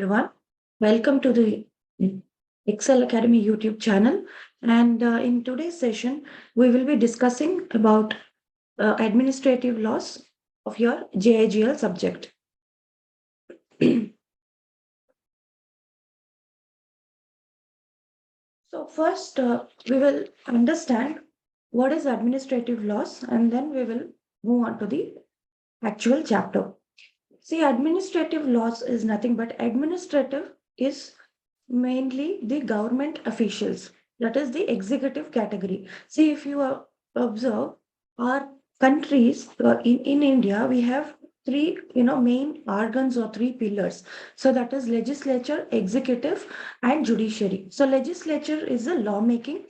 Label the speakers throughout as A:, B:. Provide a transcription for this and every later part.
A: everyone. Welcome to the Excel Academy YouTube channel. And in today's session, we will be discussing about administrative laws of your JIGL subject. So first, we will understand what is administrative laws, and then we will move on to the actual chapter. See, administrative laws is nothing but administrative is mainly the government officials, that is the executive category. See, if you observe our countries in India, we have three main organs or three pillars. So that is legislature, executive, and judiciary. So legislature is the lawmaking,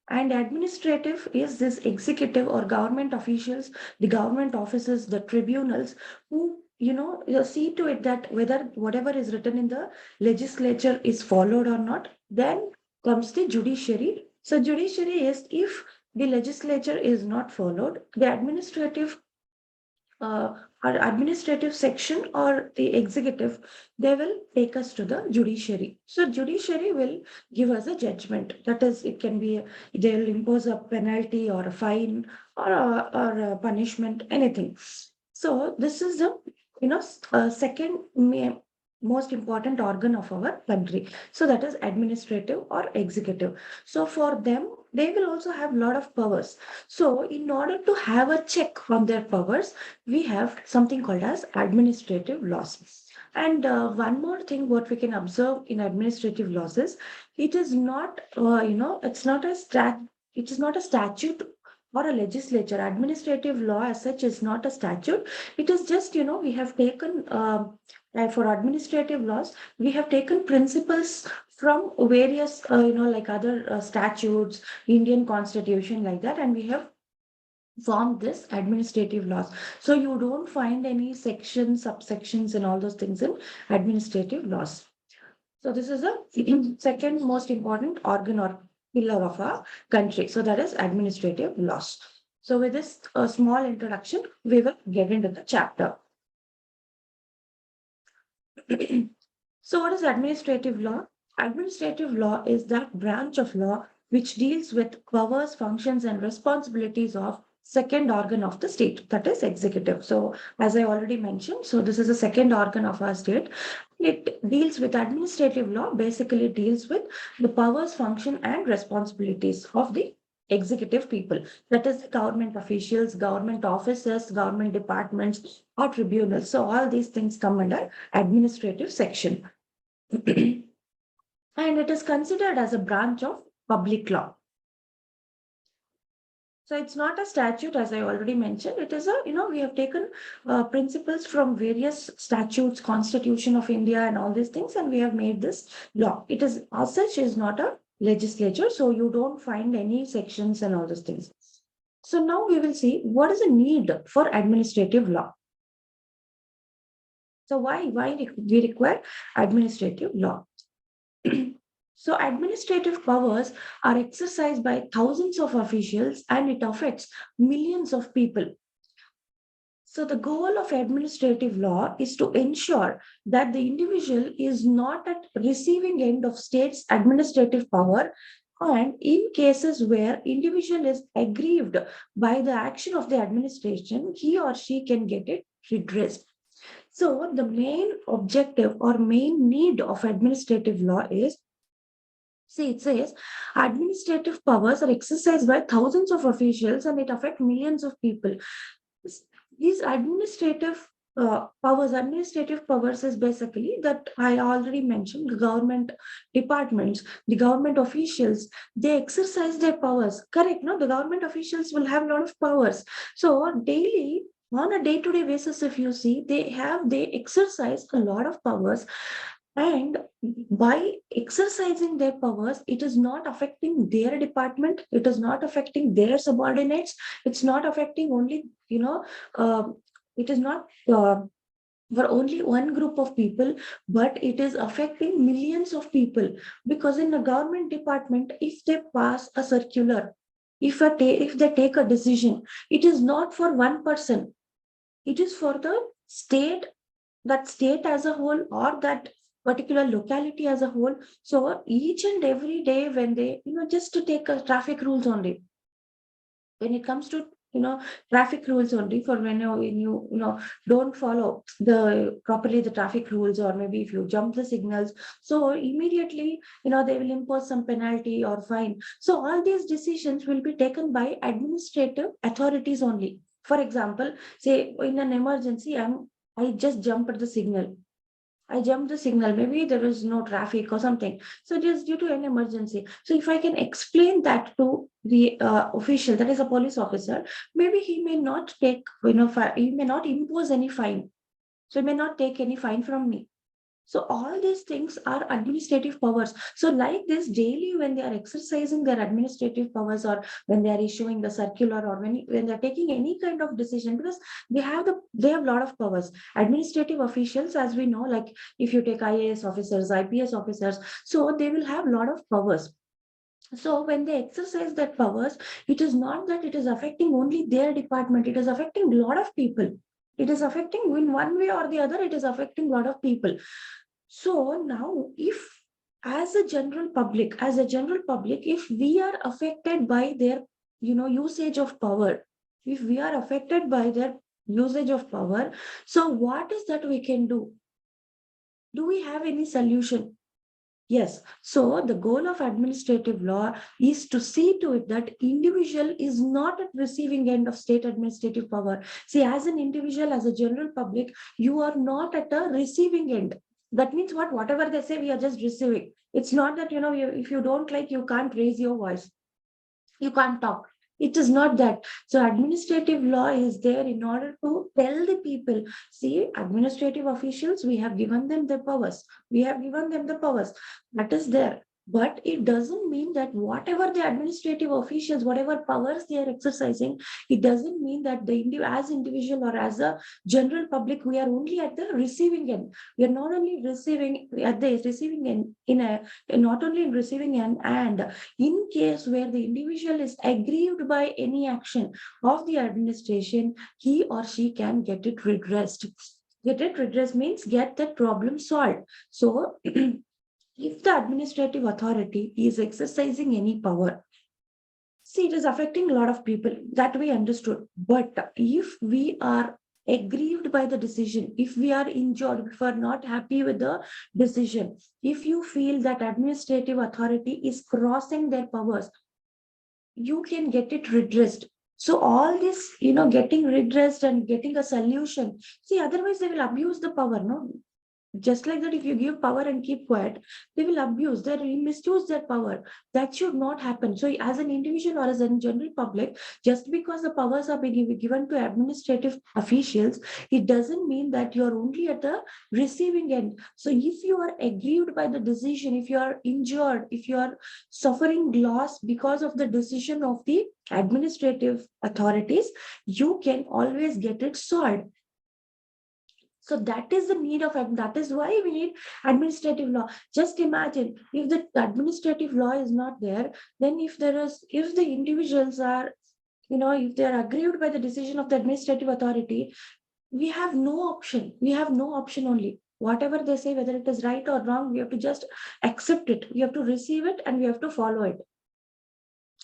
A: and administrative is this executive or government officials, the government offices, the tribunals, who see to it that whether whatever is written in the legislature is followed or not. Then comes the judiciary. So judiciary is if the legislature is not followed, the uh, administrative section or the executive, they will take us to the judiciary. So judiciary will give us a judgment. That is, it can be they will impose a penalty or a fine or a punishment, anything. So this is the second most important organ of our country. So that is administrative or executive. So for them, they will also have a lot of powers. So in order to have a check on their powers, we have something called as administrative laws. And one more thing, what we can observe in administrative laws is it is not, it's not a it is not a statute or a legislature. Administrative law as such is not a statute. It is just, we have taken, for administrative laws, we have taken principles from various, like other statutes, Indian constitution, like that, and we have formed this administrative laws. So you don't find any sections, subsections, and all those things in administrative laws. So this is the second most important organ or pillar of our country. So that is administrative laws. So with this small introduction, we will get into the chapter. So what is administrative law? Administrative law is that branch of law which deals with powers, functions, and responsibilities of second organ of the state, that is executive. So as I already mentioned, so this is the second organ of our state. It deals with administrative law, basically deals with the powers, function, and responsibilities of the executive people, that is the government officials, government officers, government departments, or tribunals. So all these things come under administrative section. And it is considered as a branch of public law. So it's not a statute, as I already mentioned. It is we have taken principles from various statutes, Constitution of India, and all these things, and we have made this law. It is, as such, is not a legislature, so you don't find any sections and all those things. So now we will see what is the need for administrative law. So why we require administrative law? So administrative powers are exercised by thousands of officials and it affects millions of people. So the goal of administrative law is to ensure that the individual is not at receiving end of state's administrative power, and in cases where individual is aggrieved by the action of the administration, he or she can get it redressed. So the main objective or main need of administrative law is, see, it says administrative powers are exercised by thousands of officials and it affects millions of people. These administrative powers is basically that I already mentioned, the government departments, the government officials, they exercise their powers. Correct, no? The government officials will have a lot of powers. So daily, on a day-to-day basis, if you see, they exercise a lot of powers. And by exercising their powers, it is not affecting their department, it is not affecting their subordinates, it's not affecting only, it is not for only one group of people, but it is affecting millions of people. Because in a government department, if they pass a circular, if they take a decision, it is not for one person, it is for the state, that state as a whole, or that particular locality as a whole. So each and every day when they, just to take traffic rules only, when it comes to traffic rules only, for when you don't follow the properly the traffic rules, or maybe if you jump the signals, so immediately they will impose some penalty or fine. So all these decisions will be taken by administrative authorities only. For example, say in an emergency, I just jumped the signal. I jumped the signal. Maybe there is no traffic or something. So it is due to an emergency. So if I can explain that to the official, that is a police officer, maybe he may not take, he may not impose any fine. So he may not take any fine from me. So all these things are administrative powers. So like this, daily when they are exercising their administrative powers, or when they are issuing the circular, or when they're taking any kind of decision, because they have a lot of powers. Administrative officials, as we know, like if you take IAS officers, IPS officers, so they will have a lot of powers. So when they exercise their powers, it is not that it is affecting only their department, it is affecting a lot of people. It is affecting in one way or the other, it is affecting a lot of people. So now, if as a general public, if we are affected by their, usage of power, if we are affected by their usage of power, so what is that we can do? Do we have any solution? Yes. So the goal of administrative law is to see to it that individual is not at receiving end of state administrative power. See, as an individual, as a general public, you are not at a receiving end. That means what? Whatever they say, we are just receiving. It's not that, if you don't like, you can't raise your voice. You can't talk. It is not that. So administrative law is there in order to tell the people, see, administrative officials, we have given them the powers. We have given them the powers. That is there. But it doesn't mean that whatever the administrative officials, whatever powers they are exercising, it doesn't mean that as individual or as a general public, we are only at the receiving end. We are not only receiving at the receiving end not only in receiving end, and in case where the individual is aggrieved by any action of the administration, he or she can get it redressed. Get it redressed means get that problem solved. So if the administrative authority is exercising any power, see, it is affecting a lot of people, that we understood. But if we are aggrieved by the decision, if we are injured, if we are not happy with the decision, if you feel that administrative authority is crossing their powers, you can get it redressed. So all this, getting redressed and getting a solution. See, otherwise they will abuse the power, no? Just like that, if you give power and keep quiet, they will abuse, they will misuse their power. That should not happen. So as an individual or as a general public, just because the powers are being given to administrative officials, it doesn't mean that you're only at the receiving end. So if you are aggrieved by the decision, if you are injured, if you are suffering loss because of the decision of the administrative authorities, you can always get it solved. So that is the need of, that is why we need administrative law. Just imagine if the administrative law is not there, then if the individuals are, if they are aggrieved by the decision of the administrative authority, we have no option. We have no option only. Whatever they say, whether it is right or wrong, we have to just accept it. We have to receive it and we have to follow it.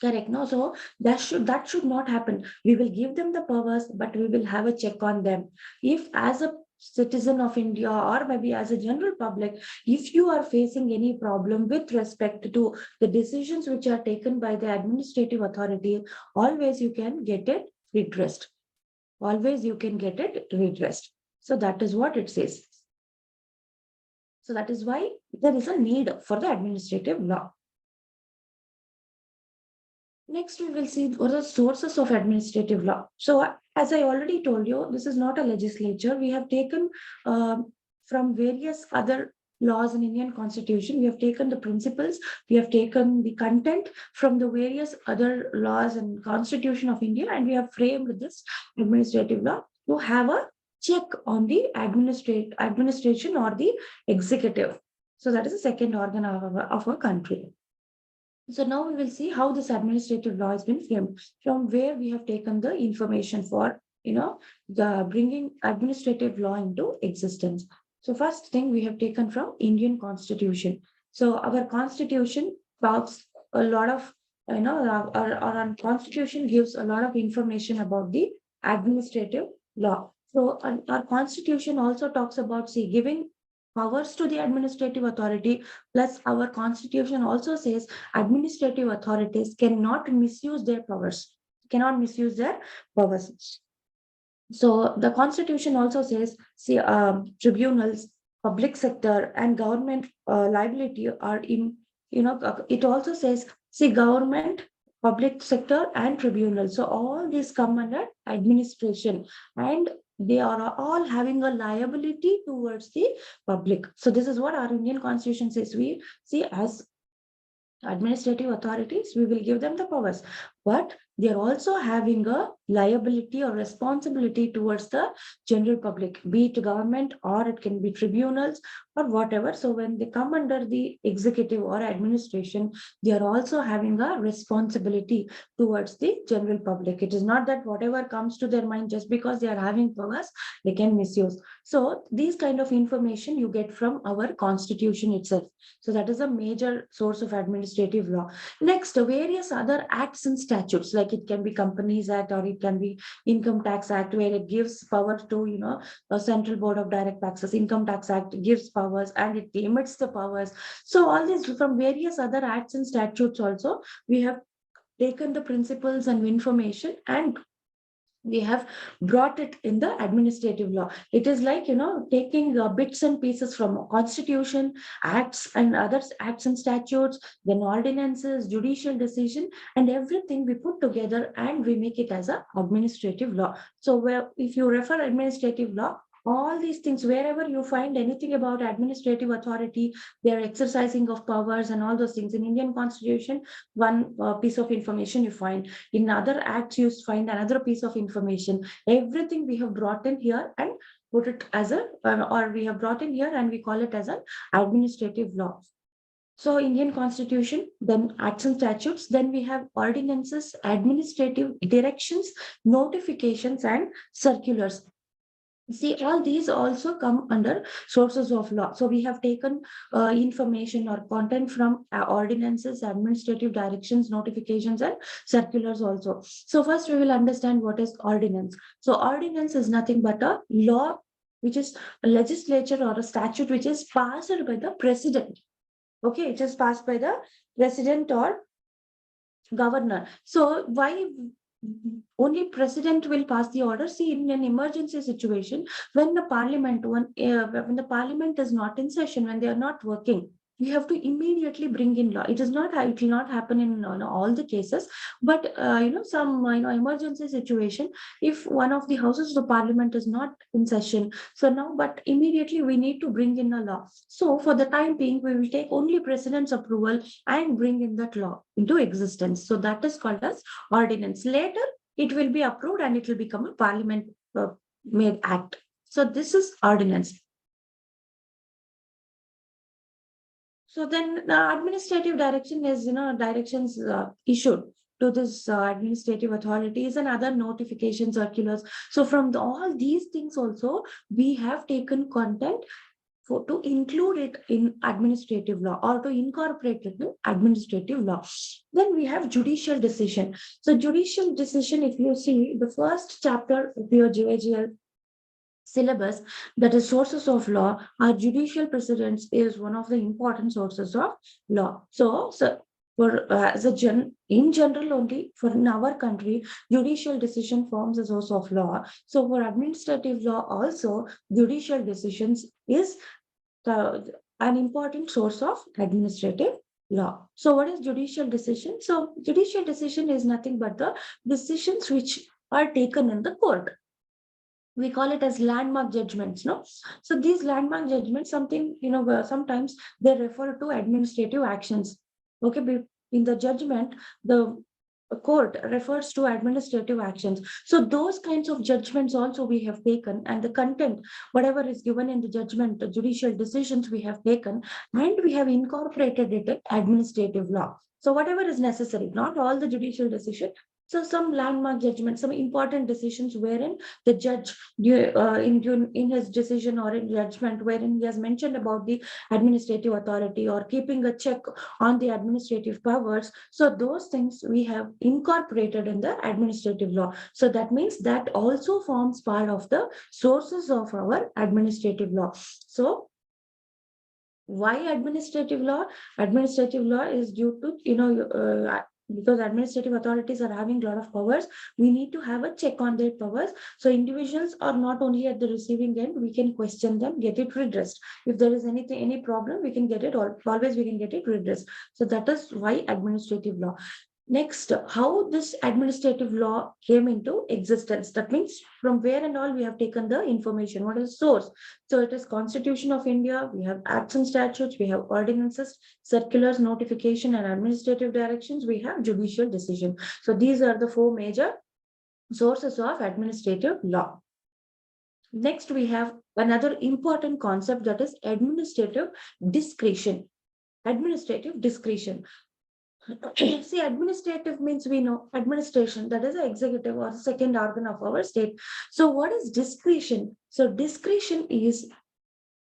A: Correct. No, so that should not happen. We will give them the powers, but we will have a check on them. If as a citizen of India, or maybe as a general public, if you are facing any problem with respect to the decisions which are taken by the administrative authority, always you can get it redressed. Always you can get it redressed. So that is what it says. So that is why there is a need for the administrative law. Next, we will see what are the sources of administrative law. So, as I already told you, this is not a legislature. We have taken from various other laws in Indian Constitution. We have taken the principles, we have taken the content from the various other laws and Constitution of India, and we have framed this administrative law to have a check on the administration or the executive. So that is the second organ of our country. So now we will see how this administrative law has been framed, from where we have taken the information for, the bringing administrative law into existence. So first thing we have taken from Indian Constitution. So our Constitution talks a lot of, our Constitution gives a lot of information about the administrative law. So our Constitution also talks about, see, giving powers to the administrative authority. Plus, our Constitution also says administrative authorities cannot misuse their powers. Cannot misuse their powers. So the Constitution also says, see, tribunals, public sector, and government liability are in, it also says, see, government, public sector, and tribunals. So all these come under administration, and they are all having a liability towards the public. So this is what our Indian Constitution says. We see as administrative authorities, we will give them the powers, but they are also having a liability or responsibility towards the general public, be it government or it can be tribunals or whatever. So when they come under the executive or administration, they are also having a responsibility towards the general public. It is not that whatever comes to their mind, just because they are having powers, they can misuse. So these kind of information you get from our Constitution itself. So that is a major source of administrative law. Next, various other acts and statutes, like it can be Companies Act or it can be Income Tax Act, where it gives power to, a Central Board of Direct Taxes. Income Tax Act gives powers and it limits the powers. So all these from various other acts and statutes also, we have taken the principles and information and we have brought it in the administrative law. It is like, taking bits and pieces from Constitution, acts and other acts and statutes, then ordinances, judicial decision, and everything we put together and we make it as a administrative law. So where if you refer administrative law, all these things, wherever you find anything about administrative authority, their exercising of powers and all those things in Indian Constitution, one piece of information you find. In other acts, you find another piece of information. Everything we have brought in here and put it as a, or we have brought in here and we call it as an administrative law. So Indian Constitution, then acts and statutes, then we have ordinances, administrative directions, notifications, and circulars. See, all these also come under sources of law. So we have taken information or content from ordinances, administrative directions, notifications, and circulars also. So first we will understand what is ordinance. So ordinance is nothing but a law, which is a legislature or a statute which is passed by the president. Okay, it is passed by the president or governor. So why only president will pass the order? See, in an emergency situation, when the parliament is not in session, when they are not working, we have to immediately bring in law. It will not happen in all the cases, but some emergency situation, if one of the houses of the parliament is not in session, so now but immediately we need to bring in a law. So for the time being, we will take only president's approval and bring in that law into existence. So that is called as ordinance. Later it will be approved and it will become a parliament made act. So this is ordinance. So then the administrative direction is, directions issued to this administrative authorities and other notification circulars. So from all these things also, we have taken content to include it in administrative law or to incorporate it in administrative law. Then we have judicial decision. So judicial decision, if you see the first chapter of your JIGL syllabus, that is sources of law, our judicial precedents is one of the important sources of law. So for in general only for in our country, judicial decision forms a source of law. So for administrative law also, judicial decisions is an important source of administrative law. So what is judicial decision? So judicial decision is nothing but the decisions which are taken in the court. We call it as landmark judgments, no? So these landmark judgments, something, sometimes they refer to administrative actions. Okay, in the judgment, the court refers to administrative actions. So those kinds of judgments also we have taken, and the content, whatever is given in the judgment, the judicial decisions we have taken, and we have incorporated it in administrative law. So whatever is necessary, not all the judicial decision, So some landmark judgments, some important decisions wherein the judge in his decision or in judgment wherein he has mentioned about the administrative authority or keeping a check on the administrative powers. So those things we have incorporated in the administrative law. So that means that also forms part of the sources of our administrative law. So why administrative law? Administrative law is due to, because administrative authorities are having a lot of powers, we need to have a check on their powers. So individuals are not only at the receiving end, we can question them, get it redressed. If there is any problem, we can get it, always we can get it redressed. So that is why administrative law. Next, how this administrative law came into existence. That means from where and all we have taken the information. What is source? So it is Constitution of India. We have acts and statutes. We have ordinances, circulars, notification, and administrative directions. We have judicial decision. So these are the four major sources of administrative law. Next, we have another important concept, that is administrative discretion. Administrative discretion. See, administrative means we know administration, that is the executive or the second organ of our state. So what is discretion? So discretion is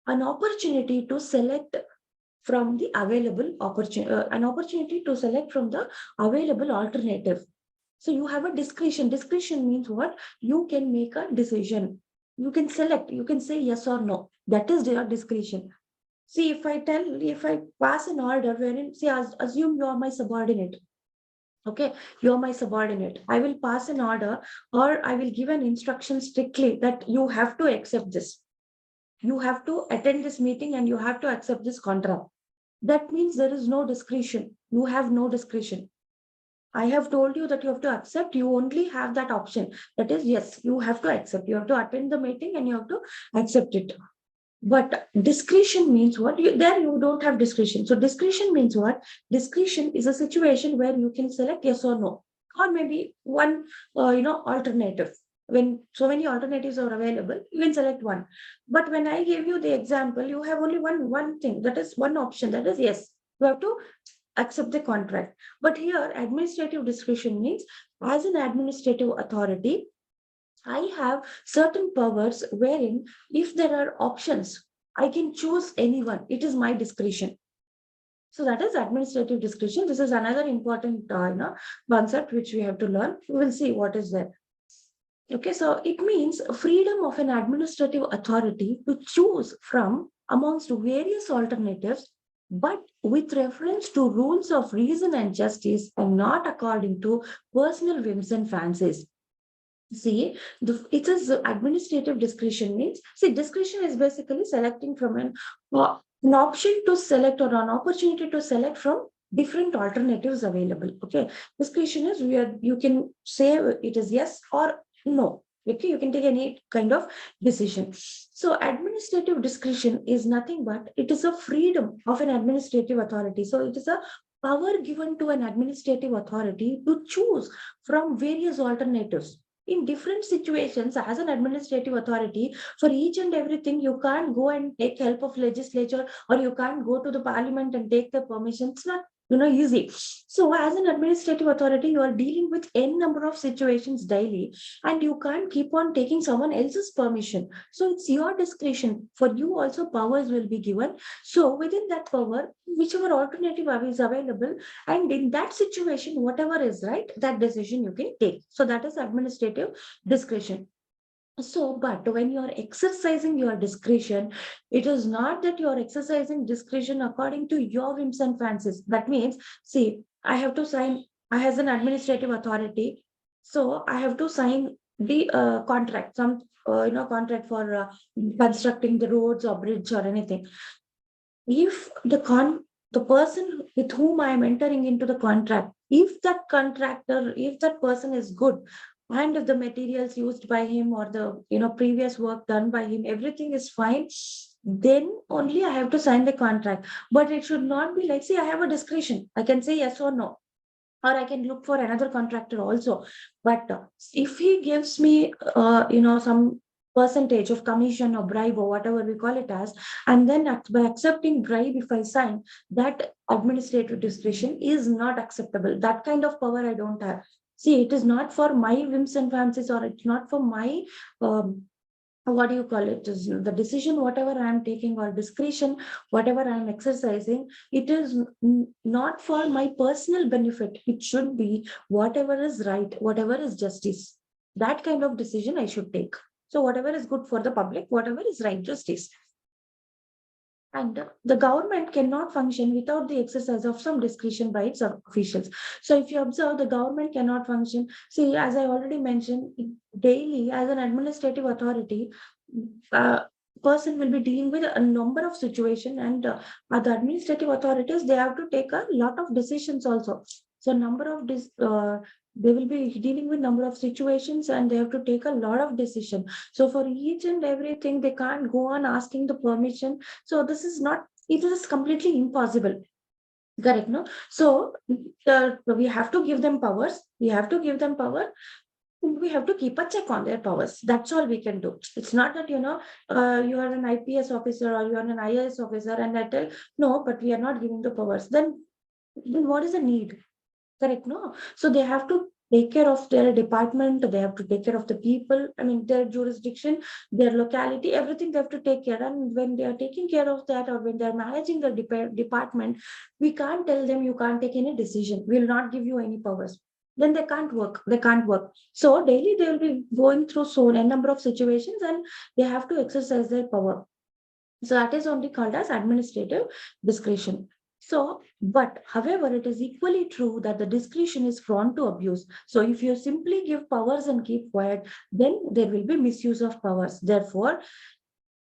A: an opportunity to select from the available opportunity, an opportunity to select from the available alternative. So you have a discretion. Discretion means what? You can make a decision. You can select, you can say yes or no. That is your discretion. See, if I pass an order wherein, see, assume you are my subordinate. Okay, you are my subordinate. I will pass an order or I will give an instruction strictly that you have to accept this. You have to attend this meeting and you have to accept this contract. That means there is no discretion. You have no discretion. I have told you that you have to accept. You only have that option. That is, yes, you have to accept. You have to attend the meeting and you have to accept it. But discretion means what? There you don't have discretion. So discretion means what? Discretion is a situation where you can select yes or no, or maybe one, alternative. When so many alternatives are available, you can select one. But when I gave you the example, you have only one thing. That is one option. That is yes. You have to accept the contract. But here, administrative discretion means as an administrative authority, I have certain powers wherein if there are options, I can choose anyone. It is my discretion. So that is administrative discretion. This is another important concept which we have to learn. We will see what is there. Okay, so it means freedom of an administrative authority to choose from amongst various alternatives, but with reference to rules of reason and justice and not according to personal whims and fancies. See, it is administrative discretion means, see, discretion is basically selecting from an option to select or an opportunity to select from different alternatives available. Okay, discretion is where you can say it is yes or no. Okay, you can take any kind of decision. So administrative discretion is nothing but it is a freedom of an administrative authority. So it is a power given to an administrative authority to choose from various alternatives in different situations. As an administrative authority, for each and everything, you can't go and take help of legislature, or you can't go to the parliament and take the permission. It's not easy. So as an administrative authority, you are dealing with n number of situations daily, and you can't keep on taking someone else's permission. So it's your discretion. For you also powers will be given. So within that power, whichever alternative is available, and in that situation, whatever is right, that decision you can take. So that is administrative discretion. So, but when you are exercising your discretion, it is not that you are exercising discretion according to your whims and fancies. That means, see, I have to sign, I as an administrative authority, so I have to sign the contract, some contract for constructing the roads or bridge or anything. If the person with whom I am entering into the contract, if that contractor, if that person is good, and if the materials used by him or the previous work done by him, everything is fine, then only I have to sign the contract. But it should not be like, see, I have a discretion. I can say yes or no, or I can look for another contractor also. But if he gives me, some percentage of commission or bribe or whatever we call it as, and then by accepting bribe, if I sign, that administrative discretion is not acceptable. That kind of power I don't have. See, it is not for my whims and fancies, or it's not for my what do you call it, is the decision whatever I am taking, or discretion whatever I am exercising. It is not for my personal benefit. It should be whatever is right, whatever is justice. That kind of decision I should take. So whatever is good for the public, whatever is right, justice. And the government cannot function without the exercise of some discretion by its officials. So if you observe, the government cannot function. See, as I already mentioned, daily as an administrative authority, uh, person will be dealing with a number of situations, and the administrative authorities, they have to take a lot of decisions also. So number of they will be dealing with number of situations, and they have to take a lot of decision. So for each and everything, they can't go on asking the permission. So this is not, it is completely impossible. Correct, no? So we have to give them powers. We have to give them power. We have to keep a check on their powers. That's all we can do. It's not that, you are an IPS officer or you are an IAS officer, and I tell, no, but we are not giving the powers. Then what is the need? Correct, no? So they have to take care of their department, they have to take care of the people, I mean, their jurisdiction, their locality, everything they have to take care. And when they are taking care of that, or when they're managing the department, we can't tell them you can't take any decision. We'll not give you any powers. Then they can't work. They can't work. So daily they will be going through so a number of situations, and they have to exercise their power. So that is only called as administrative discretion. So, but however, it is equally true that the discretion is prone to abuse. So if you simply give powers and keep quiet, then there will be misuse of powers. Therefore,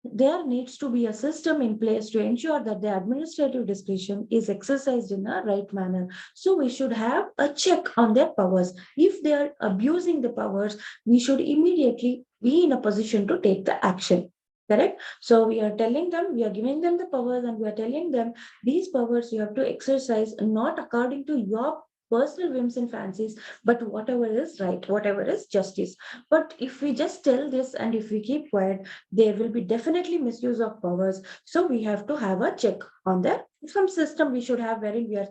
A: there needs to be a system in place to ensure that the administrative discretion is exercised in a right manner. So we should have a check on their powers. If they are abusing the powers, we should immediately be in a position to take the action. Correct? So we are telling them, we are giving them the powers, and we are telling them these powers you have to exercise not according to your personal whims and fancies, but whatever is right, whatever is justice. But if we just tell this and if we keep quiet, there will be definitely misuse of powers. So we have to have a check on that. Some system we should have wherein we are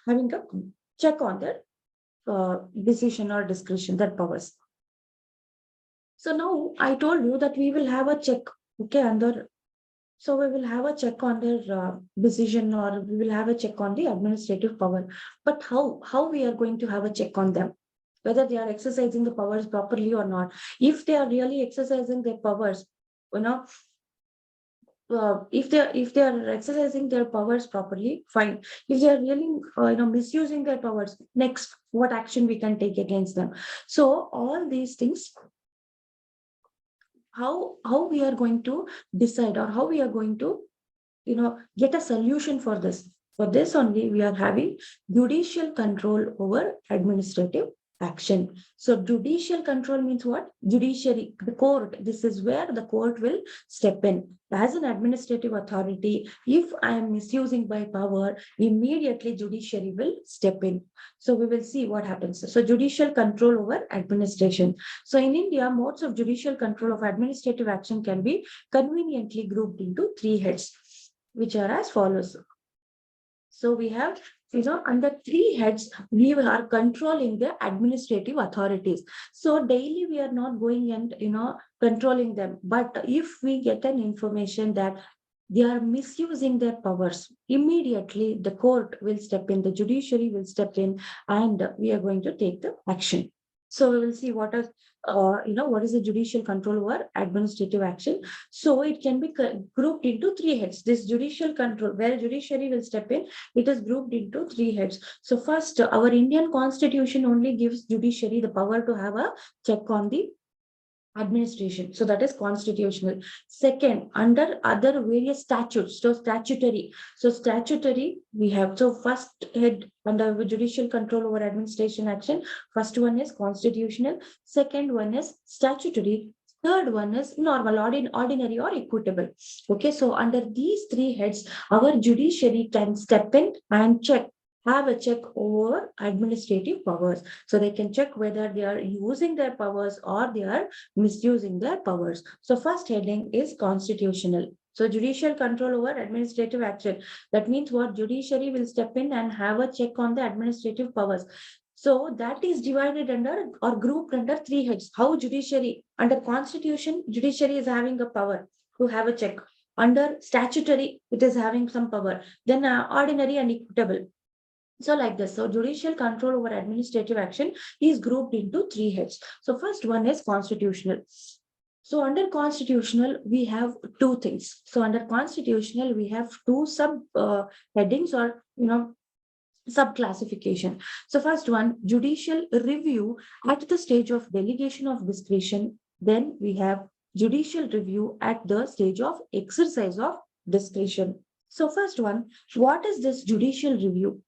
A: having a check on their decision or discretion, that powers. So now I told you that we will have a check, okay, under. So we will have a check on their decision, or we will have a check on the administrative power. But how we are going to have a check on them? Whether they are exercising the powers properly or not. If they are really exercising their powers, you know, if they are exercising their powers properly, fine. If they are really misusing their powers, next what action we can take against them. So all these things, how we are going to decide, or how we are going to get a solution for this. For this only, we are having judicial control over administrative action. So judicial control means what? Judiciary, the court. This is where the court will step in. As an administrative authority, if I am misusing my power, immediately judiciary will step in. So we will see what happens. So judicial control over administration. So in India, modes of judicial control of administrative action can be conveniently grouped into three heads, which are as follows. So we have, under three heads, we are controlling the administrative authorities. So daily we are not going and, controlling them. But if we get an information that they are misusing their powers, immediately the court will step in, the judiciary will step in, and we are going to take the action. So we will see what what is the judicial control over administrative action. So it can be grouped into three heads. This judicial control, where judiciary will step in, it is grouped into three heads. So first, our Indian constitution only gives judiciary the power to have a check on the administration. So that is constitutional. Second, under other various statutes, so statutory. So statutory, we have, so first head under judicial control over administration action. First one is constitutional. Second one is statutory. Third one is normal, ordinary or equitable. Okay, so under these three heads, our judiciary can step in and have a check over administrative powers. So they can check whether they are using their powers or they are misusing their powers. So first heading is constitutional. So judicial control over administrative action. That means what? Judiciary will step in and have a check on the administrative powers. So that is divided under or grouped under three heads. How judiciary under constitution, judiciary is having a power to have a check. Under statutory, it is having some power. Then ordinary and equitable. So like this, so judicial control over administrative action is grouped into three heads. So first one is constitutional. So under constitutional, we have two things. So under constitutional, we have two sub headings or sub classification. So first one, judicial review at the stage of delegation of discretion. Then we have judicial review at the stage of exercise of discretion. So first one, what is this judicial review?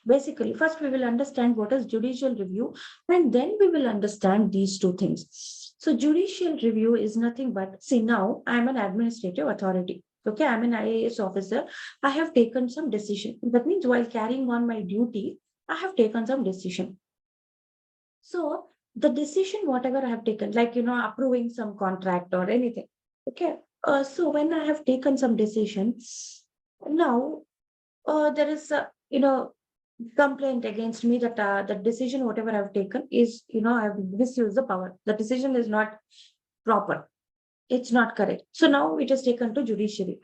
A: Basically, first we will understand what is judicial review, and then we will understand these two things. So judicial review is nothing but, see, now I am an administrative authority. Okay, I'm an IAS officer. I have taken some decision. That means while carrying on my duty, I have taken some decision. So the decision, whatever I have taken, like approving some contract or anything. Okay. So when I have taken some decision, now there is a complaint against me that the decision whatever I've taken is I've misused the power. The decision is not proper. It's not correct. So now it is taken to judiciary.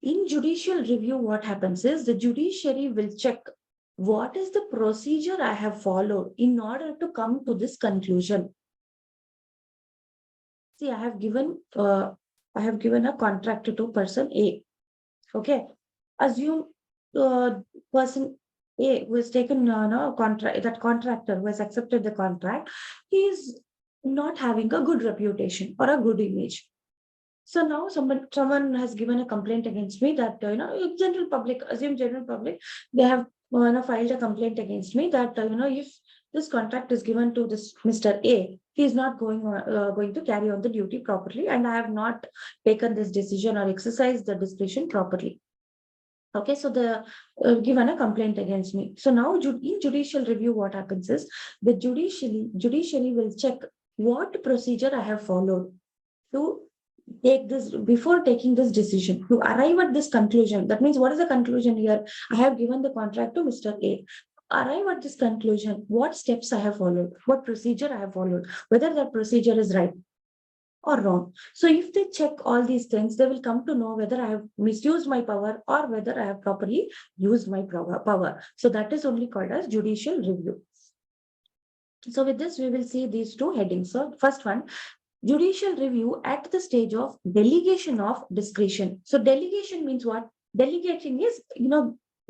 A: In judicial review, what happens is the judiciary will check what is the procedure I have followed in order to come to this conclusion. See, I have given a contract to person A. Okay, assume person A who has taken no contract, that contractor who has accepted the contract, he is not having a good reputation or a good image. So now someone has given a complaint against me that general public, assume general public, they have filed a complaint against me that if this contract is given to this Mr. A, he is not going to carry on the duty properly, and I have not taken this decision or exercised the discretion properly. Okay, so the given a complaint against me. So now in judicial review, what happens is the judiciary will check what procedure I have followed to take this before taking this decision to arrive at this conclusion. That means what is the conclusion here? I have given the contract to Mr. A. Arrive at this conclusion, what steps I have followed, what procedure I have followed, whether that procedure is right or wrong. So if they check all these things, they will come to know whether I have misused my power or whether I have properly used my power. So that is only called as judicial review. So with this, we will see these two headings. So first one, judicial review at the stage of delegation of discretion. So delegation means what? Delegating is,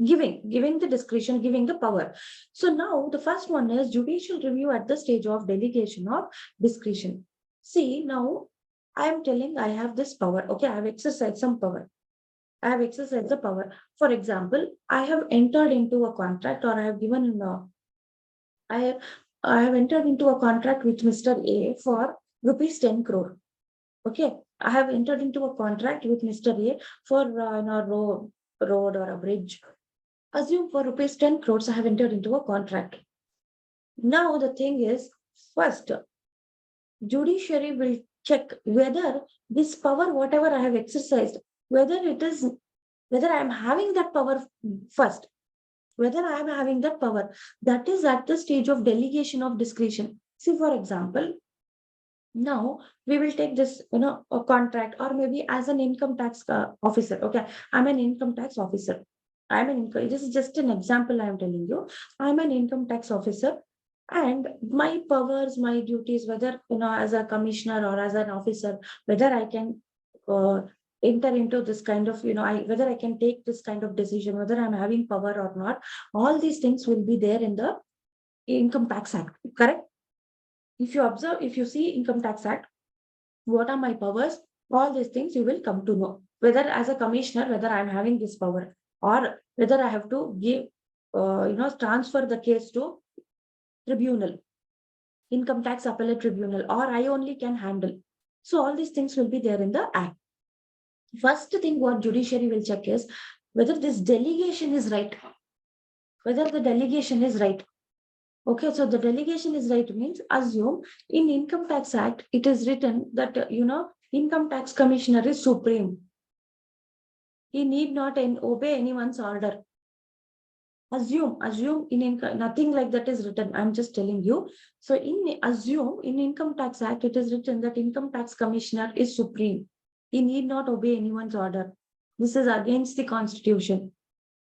A: giving the discretion, giving the power. So now the first one is judicial review at the stage of delegation of discretion. See, now I am telling I have this power. Okay, I have exercised some power. I have exercised the power. For example, I have entered into a contract, or I have given I I have entered into a contract with Mr. A for rupees 10 crore. Okay, I have entered into a contract with Mr. A for road or a bridge. Assume for rupees 10 crores, I have entered into a contract. Now the thing is, first, judiciary will check whether this power, whatever I have exercised, whether I am having that power first, whether I am having that power. That is at the stage of delegation of discretion. See, for example, now we will take this, a contract, or maybe as an income tax officer. Okay, I'm an income tax officer. This is just an example I am telling you. I'm an income tax officer, and my powers, my duties, whether as a commissioner or as an officer, whether I can enter into this kind of, whether I can take this kind of decision, whether I'm having power or not. All these things will be there in the Income Tax Act. Correct? If you observe, if you see Income Tax Act, what are my powers? All these things you will come to know. Whether as a commissioner, whether I'm having this power, or whether I have to give, transfer the case to tribunal, income tax appellate tribunal, or I only can handle. So all these things will be there in the act. First thing what judiciary will check is whether this delegation is right. Whether the delegation is right. Okay, so the delegation is right means, assume in Income Tax Act, it is written that, Income Tax Commissioner is supreme. He need not obey anyone's order. Assume in income, nothing like that is written. I'm just telling you. So in Income Tax Act, it is written that Income Tax Commissioner is supreme. He need not obey anyone's order. This is against the Constitution.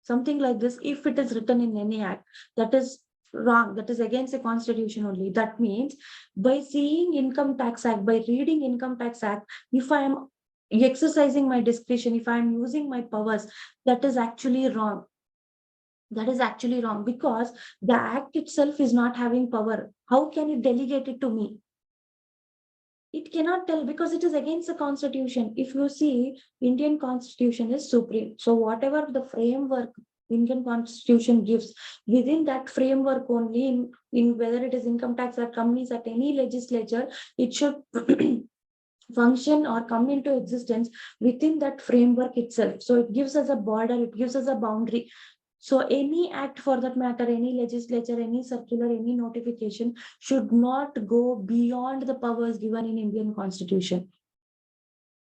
A: Something like this, if it is written in any act, that is wrong. That is against the Constitution only. That means by seeing Income Tax Act, by reading Income Tax Act, if I am exercising my discretion, if I am using my powers, that is actually wrong. That is actually wrong because the act itself is not having power. How can it delegate it to me? It cannot tell because it is against the Constitution. If you see, Indian Constitution is supreme. So whatever the framework Indian Constitution gives, within that framework only, in whether it is Income Tax or companies at any legislature, it should function or come into existence within that framework itself. So it gives us a border, it gives us a boundary. So any act for that matter, any legislature, any circular, any notification should not go beyond the powers given in Indian Constitution.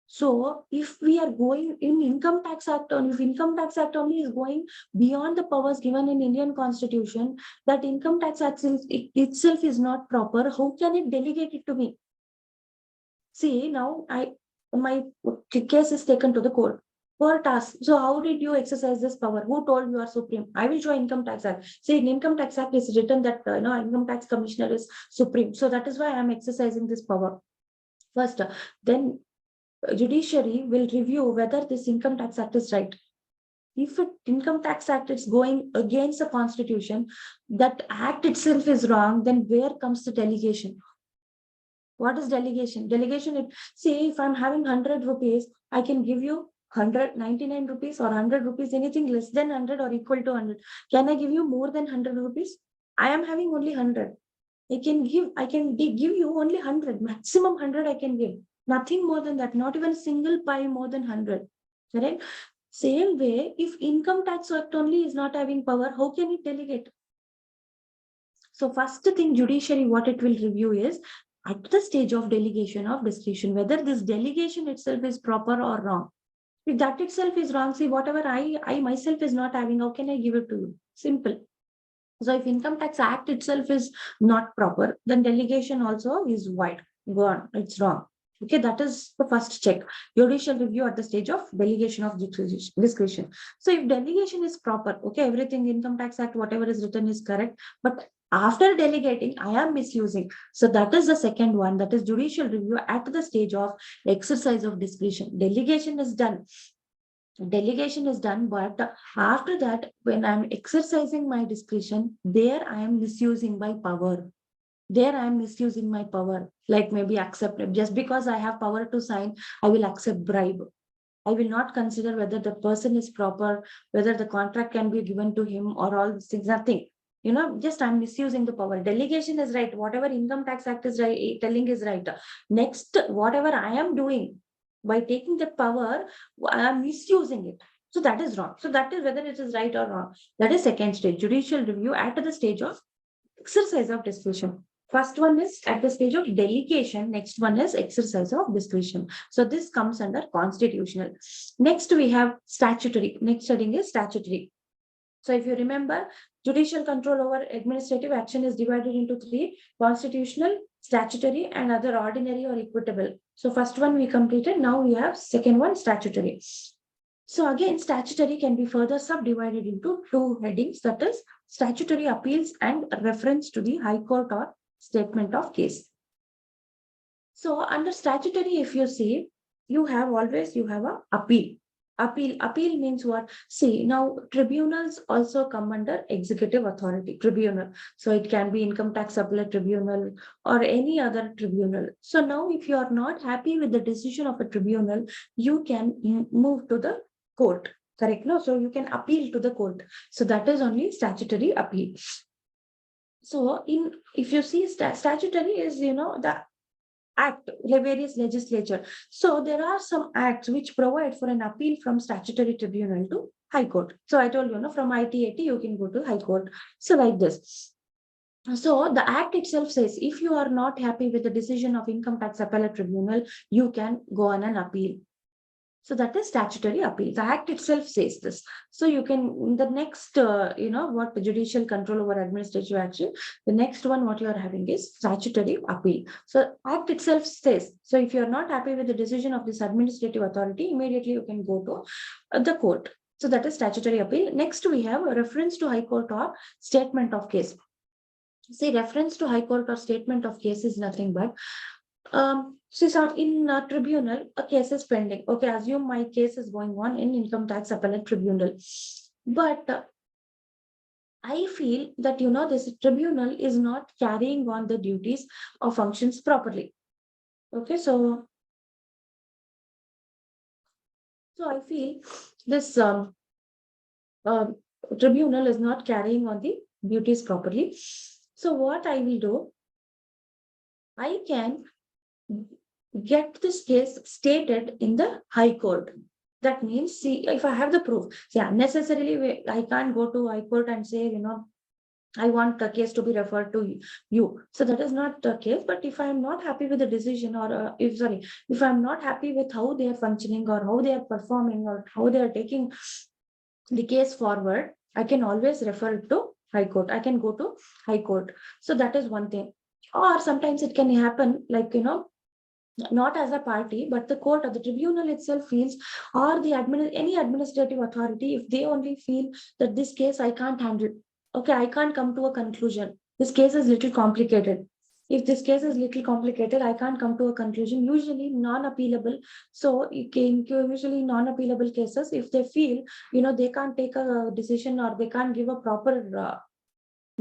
A: So if we are going in Income Tax Act only, if Income Tax Act only is going beyond the powers given in Indian Constitution, that Income Tax Act itself is not proper, how can it delegate it to me? See, now my case is taken to the court. Court asks, so how did you exercise this power? Who told you are supreme? I will show Income Tax Act. See, in Income Tax Act is written that Income Tax Commissioner is supreme. So that is why I am exercising this power. First, then judiciary will review whether this Income Tax Act is right. If Income Tax Act is going against the Constitution, that act itself is wrong, then where comes the delegation? What is delegation? Delegation, say if I'm having 100 rupees, I can give you 199 rupees or 100 rupees, anything less than 100 or equal to 100. Can I give you more than 100 rupees? I am having only 100. I can give you only 100, maximum 100 I can give. Nothing more than that, not even a single pie more than 100. Correct? Same way, if Income Tax Act only is not having power, how can it delegate? So first thing, judiciary, what it will review is at the stage of delegation of discretion, whether this delegation itself is proper or wrong. If that itself is wrong, see, whatever I myself is not having, how can I give it to you? Simple. So if Income Tax Act itself is not proper, then delegation also is void, gone, it's wrong. Okay, that is the first check. Judicial review at the stage of delegation of discretion. So if delegation is proper, okay, everything Income Tax Act, whatever is written is correct, but after delegating, I am misusing. So that is the second one, that is judicial review at the stage of exercise of discretion. Delegation is done. Delegation is done, but after that, when I'm exercising my discretion, there I am misusing my power. There I am misusing my power, like maybe accept just because I have power to sign, I will accept bribe. I will not consider whether the person is proper, whether the contract can be given to him or all these things, nothing. Just I'm misusing the power. Delegation is right. Whatever Income Tax Act is right, telling is right. Next, whatever I am doing by taking that power, I am misusing it. So that is wrong. So that is whether it is right or wrong. That is second stage, judicial review at the stage of exercise of discretion. First one is at the stage of delegation. Next one is exercise of discretion. So this comes under constitutional. Next we have statutory. Next heading is statutory. So if you remember, judicial control over administrative action is divided into three: constitutional, statutory, and other ordinary or equitable. So first one we completed. Now we have second one, statutory. So again, statutory can be further subdivided into two headings, that is statutory appeals and reference to the High Court or statement of case. So under statutory, if you see, you have a appeal. Appeal means what? See, now tribunals also come under executive authority, tribunal. So it can be income tax appellate tribunal or any other tribunal. So now if you are not happy with the decision of a tribunal, you can move to the court. Correct? No, so you can appeal to the court. So that is only statutory appeal. So if you see statutory is, the act, various legislature. So there are some acts which provide for an appeal from statutory tribunal to High Court. So I told you, from ITAT, you can go to High Court. So like this. So the act itself says, if you are not happy with the decision of Income Tax Appellate Tribunal, you can go on an appeal. So that is statutory appeal. The act itself says this. So you can, in the next, what the judicial control over administrative action, the next one, what you are having is statutory appeal. So act itself says, so if you are not happy with the decision of this administrative authority, immediately you can go to the court. So that is statutory appeal. Next, we have a reference to High Court or statement of case. See, reference to High Court or statement of case is nothing but so in a tribunal, a case is pending. Okay, assume my case is going on in income tax appellate tribunal. But I feel that, this tribunal is not carrying on the duties or functions properly. Okay, so I feel this tribunal is not carrying on the duties properly. So what I will do, I can get this case stated in the High Court. That means, see, if I have the proof, see, unnecessarily, I can't go to High Court and say, I want the case to be referred to you. So that is not the case. But if I'm not happy with the decision, or if I'm not happy with how they are functioning or how they are performing or how they are taking the case forward, I can always refer it to High Court. I can go to High Court. So that is one thing. Or sometimes it can happen like, not as a party, but the court or the tribunal itself feels, or the any administrative authority, if they only feel that this case I can't handle. Okay, I can't come to a conclusion. This case is little complicated. If this case is little complicated, I can't come to a conclusion. Usually non-appealable. So usually non-appealable cases, if they feel, they can't take a decision or they can't give a proper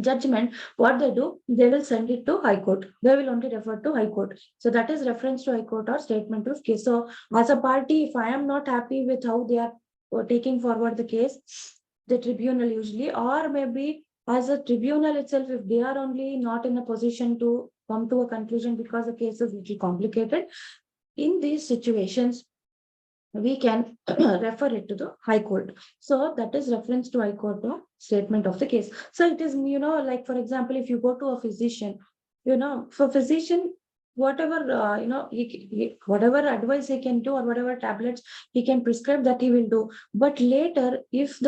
A: judgment, what they do, they will send it to High Court. They will only refer to High Court. So that is reference to High Court or statement of case. So as a party, if I am not happy with how they are taking forward the case, the tribunal usually, or maybe as a tribunal itself, if they are only not in a position to come to a conclusion because the case is little complicated, in these situations, we can refer it to the High Court. So that is reference to High Court or statement of the case. So it is, like for example, if you go to a physician, for physician, whatever, whatever advice he can do or whatever tablets he can prescribe, that he will do. But later, if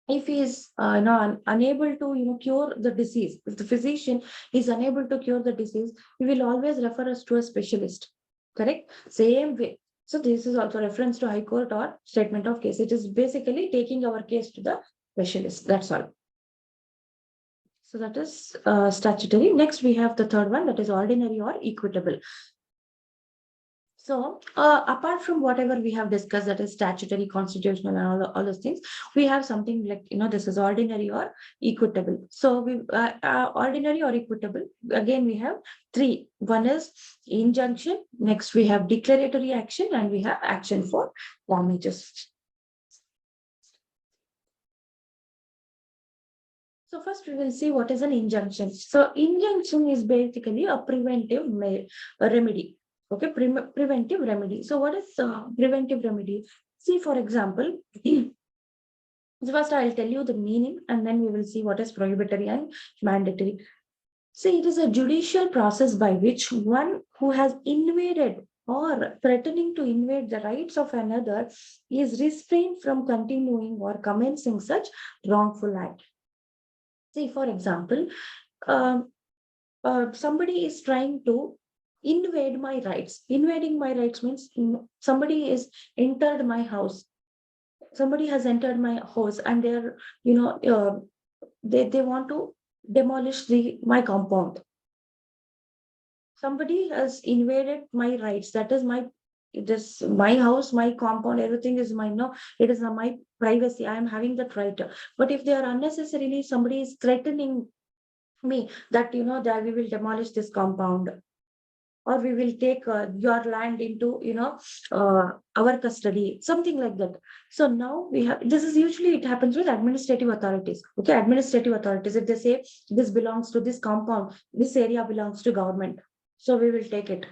A: he is unable to cure the disease, if the physician is unable to cure the disease, he will always refer us to a specialist. Correct? Same way. So this is also reference to High Court or statement of case. It is basically taking our case to the specialist. That's all. So that is statutory. Next, we have the third one, that is ordinary or equitable. So apart from whatever we have discussed, that is statutory, constitutional, and all those things, we have something like, this is ordinary or equitable. So we ordinary or equitable, again, we have three. One is injunction. Next, we have declaratory action, and we have action for damages. So first we will see what is an injunction. So injunction is basically a preventive remedy. Okay, preventive remedy. So what is preventive remedy? See, for example, first I'll tell you the meaning, and then we will see what is prohibitory and mandatory. See, it is a judicial process by which one who has invaded or threatening to invade the rights of another is restrained from continuing or commencing such wrongful act. See, for example, somebody is trying to invade my rights. Invading my rights means somebody is entered my house. Somebody has entered my house, and they're, they want to demolish my compound. Somebody has invaded my rights. That is my house, my compound, everything is mine. No, it is my privacy. I am having that right. But if they are unnecessarily, somebody is threatening me that, that we will demolish this compound, or we will take your land into, our custody, something like that. So now we have, this is usually, it happens with administrative authorities. Okay, administrative authorities, if they say this belongs to this compound, this area belongs to government, so we will take it.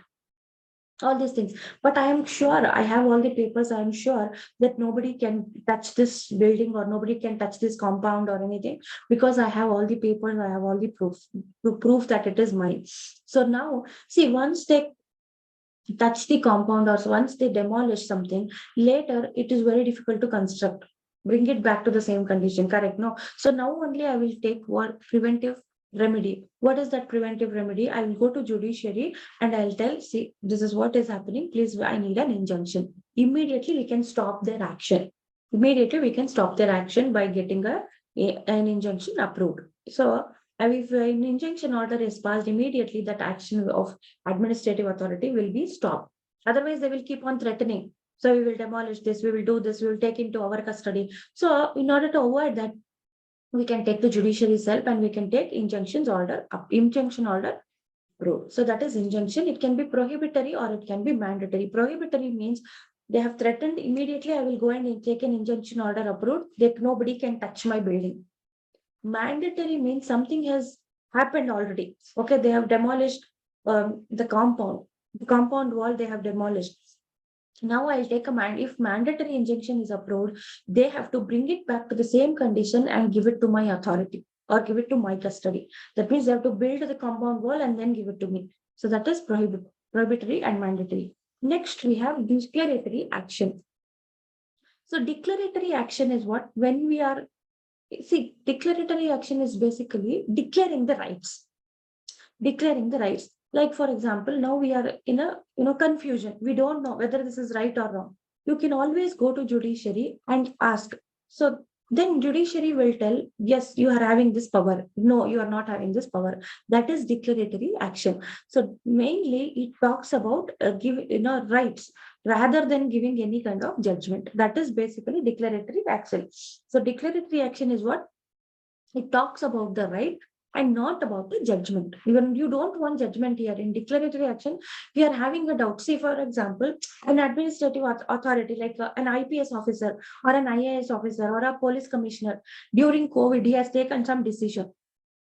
A: All these things. But I am sure, I have all the papers. I am sure that nobody can touch this building, or nobody can touch this compound or anything, because I have all the papers, I have all the proof that it is mine. So now, see, once they touch the compound, or once they demolish something, later it is very difficult to construct, bring it back to the same condition, correct? No. So now only I will take what preventive remedy. What is that preventive remedy? I will go to judiciary and I'll tell, see, this is what is happening. Please, I need an injunction. Immediately we can stop their action. Immediately we can stop their action by getting an injunction approved. So if an injunction order is passed, immediately that action of administrative authority will be stopped. Otherwise, they will keep on threatening. So we will demolish this, we will do this, we will take into our custody. So in order to avoid that, we can take the judiciary self and we can take injunction order approved. So that is injunction. It can be prohibitory or it can be mandatory. Prohibitory means they have threatened, immediately I will go and take an injunction order approved, that nobody can touch my building. Mandatory means something has happened already. Okay, they have demolished the compound wall they have demolished. Now I'll take a if mandatory injunction is approved, they have to bring it back to the same condition and give it to my authority or give it to my custody. That means they have to build the compound wall and then give it to me. So that is prohibitory and mandatory. Next, we have declaratory action. So declaratory action is what? When we are, see, declaratory action is basically declaring the rights. Declaring the rights. Like, for example, now we are in a confusion. We don't know whether this is right or wrong. You can always go to judiciary and ask. So then judiciary will tell, yes, you are having this power. No, you are not having this power. That is declaratory action. So mainly it talks about rights rather than giving any kind of judgment. That is basically declaratory action. So declaratory action is what? It talks about the right and not about the judgment. Even you don't want judgment here. In declaratory action, we are having a doubt. Say, for example, an administrative authority like an IPS officer or an IAS officer or a police commissioner, during COVID, he has taken some decision.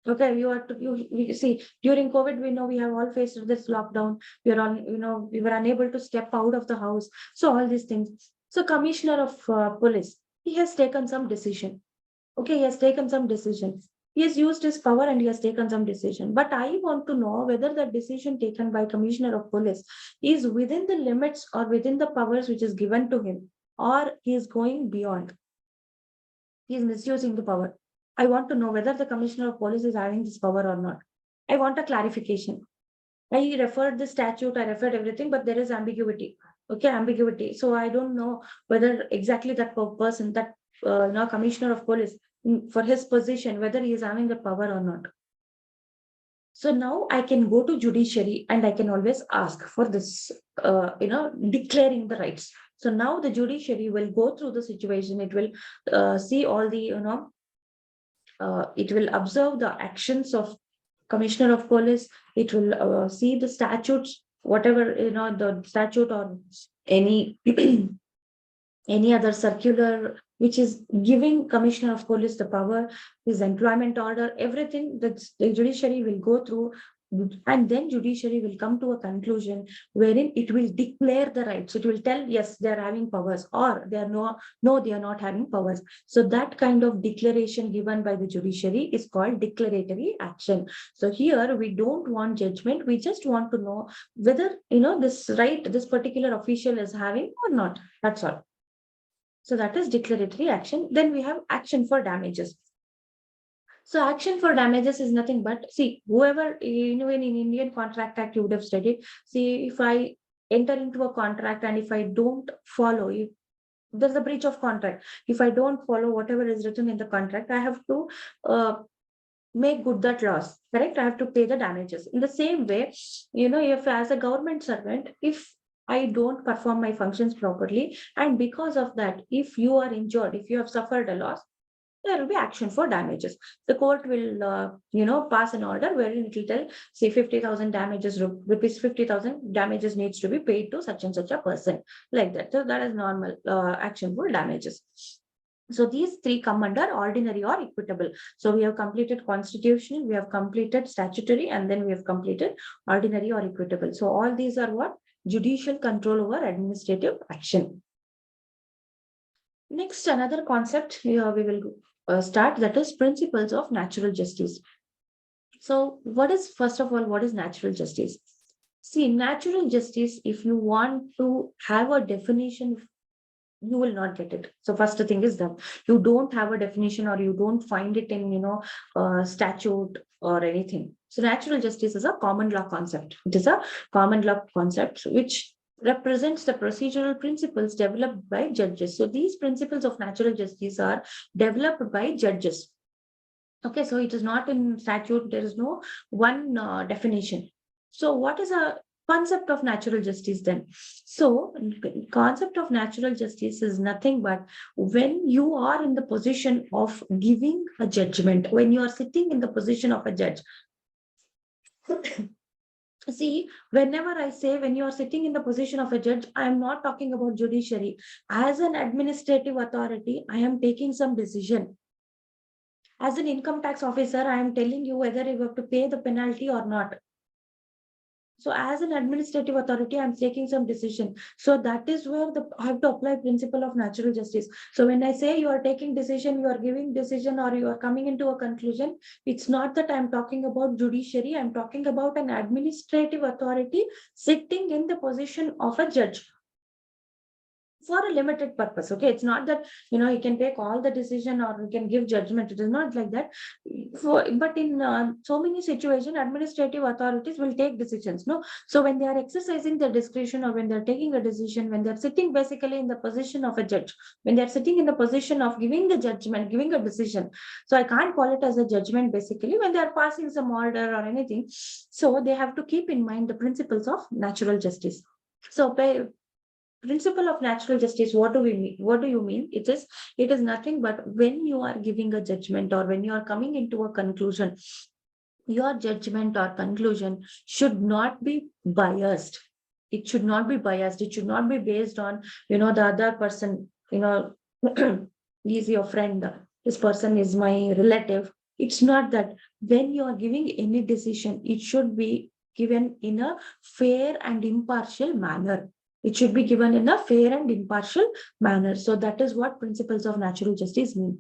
A: Okay, we see during COVID, we know we have all faced this lockdown. We are on, we were unable to step out of the house. So all these things. So commissioner of police, he has taken some decision. Okay, he has taken some decision. He has used his power and he has taken some decision. But I want to know whether the decision taken by commissioner of police is within the limits or within the powers which is given to him, or he is going beyond. He is misusing the power. I want to know whether the commissioner of police is having this power or not. I want a clarification. I referred the statute, I referred everything, but there is ambiguity. Okay, ambiguity. So I don't know whether exactly that person, that commissioner of police, for his position, whether he is having the power or not. So now I can go to judiciary and I can always ask for this, declaring the rights. So now the judiciary will go through the situation. It will see all the, it will observe the actions of commissioner of police. It will see the statutes, whatever, the statute or any any other circular which is giving commissioner of police the power, his employment order, everything that the judiciary will go through, and then judiciary will come to a conclusion wherein it will declare the rights. It will tell, yes, they are having powers, or they are no, they are not having powers. So that kind of declaration given by the judiciary is called declaratory action. So here we don't want judgment. We just want to know whether, this right, this particular official is having or not. That's all. So that is declaratory action. Then we have action for damages. So action for damages is nothing but, see, whoever, in Indian Contract Act, you would have studied. See, if I enter into a contract and if I don't follow, if there's a breach of contract, if I don't follow whatever is written in the contract, I have to make good that loss, correct? I have to pay the damages. In the same way, if as a government servant, if I don't perform my functions properly, and because of that, if you are injured, if you have suffered a loss, there will be action for damages. The court will, pass an order wherein it will tell, say, 50,000 damages, rupees 50,000 damages needs to be paid to such and such a person, like that. So that is normal action for damages. So these three come under ordinary or equitable. So we have completed constitutional, we have completed statutory, and then we have completed ordinary or equitable. So all these are what? Judicial control over administrative action. Next, another concept here we will start, that is principles of natural justice. So first of all, what is natural justice? See, natural justice, if you want to have a definition, you will not get it. So first thing is that you don't have a definition, or you don't find it in, statute or anything. So natural justice is a common law concept. It is a common law concept which represents the procedural principles developed by judges. So these principles of natural justice are developed by judges. Okay, so it is not in statute. There is no one definition. So what is a concept of natural justice then? So concept of natural justice is nothing but when you are in the position of giving a judgment, when you are sitting in the position of a judge. See, whenever I say when you are sitting in the position of a judge, I am not talking about judiciary. As an administrative authority, I am taking some decision. As an income tax officer, I am telling you whether you have to pay the penalty or not. So as an administrative authority, I'm taking some decision. So that is where I have to apply principle of natural justice. So when I say you are taking decision, you are giving decision, or you are coming into a conclusion, it's not that I'm talking about judiciary. I'm talking about an administrative authority sitting in the position of a judge for a limited purpose. Okay, it's not that you can take all the decision or you can give judgment. It is not like that. But in so many situations, administrative authorities will take decisions. No, so when they are exercising their discretion, or when they're taking a decision, when they're sitting basically in the position of a judge, when they're sitting in the position of giving the judgment, giving a decision. So I can't call it as a judgment basically when they are passing some order or anything. So they have to keep in mind the principles of natural justice. So principle of natural justice, what do we mean? What do you mean? It is nothing but when you are giving a judgment, or when you are coming into a conclusion, your judgment or conclusion should not be biased. It should not be biased. It should not be based on the other person. He's your friend, this person is my relative. It's not that. When you are giving any decision, it should be given in a fair and impartial manner. It should be given in a fair and impartial manner. So that is what principles of natural justice mean.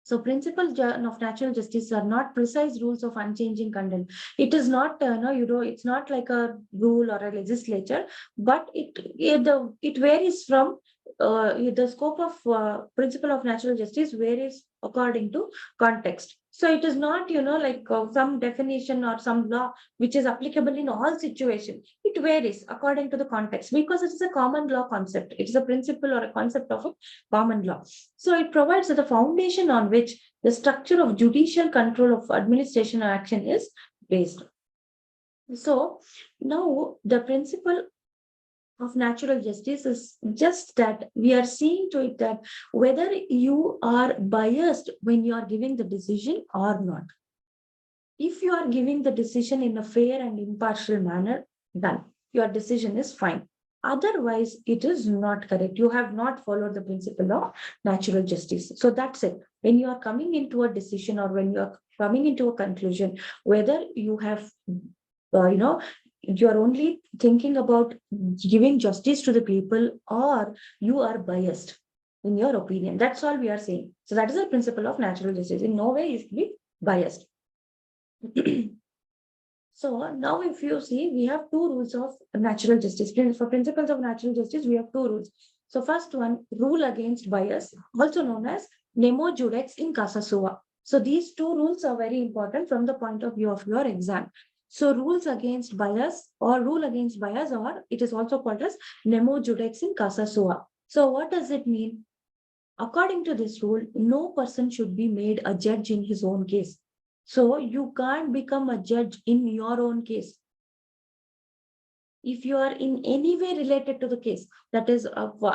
A: So principles of natural justice are not precise rules of unchanging content. It is not, it's not like a rule or a legislature, but it varies from the scope of principle of natural justice varies according to context. So it is not, like some definition or some law which is applicable in all situations. It varies according to the context, because it is a common law concept. It is a principle or a concept of a common law. So it provides the foundation on which the structure of judicial control of administration or action is based. So now the principle of natural justice is just that we are seeing to it that whether you are biased when you are giving the decision or not. If you are giving the decision in a fair and impartial manner, then your decision is fine. Otherwise, it is not correct. You have not followed the principle of natural justice. So that's it. When you are coming into a decision, or when you are coming into a conclusion, whether you have, you are only thinking about giving justice to the people, or you are biased in your opinion. That's all we are saying. So that is the principle of natural justice. In no way you should be biased. So now if you see, we have two rules of natural justice. For principles of natural justice, we have two rules. So first one, rule against bias, also known as nemo judex in casa sua. So these two rules are very important from the point of view of your exam. So rules against bias, or rule against bias, or it is also called as nemo judex in casa sua. So what does it mean? According to this rule, no person should be made a judge in his own case. So you can't become a judge in your own case. If you are in any way related to the case, that is, there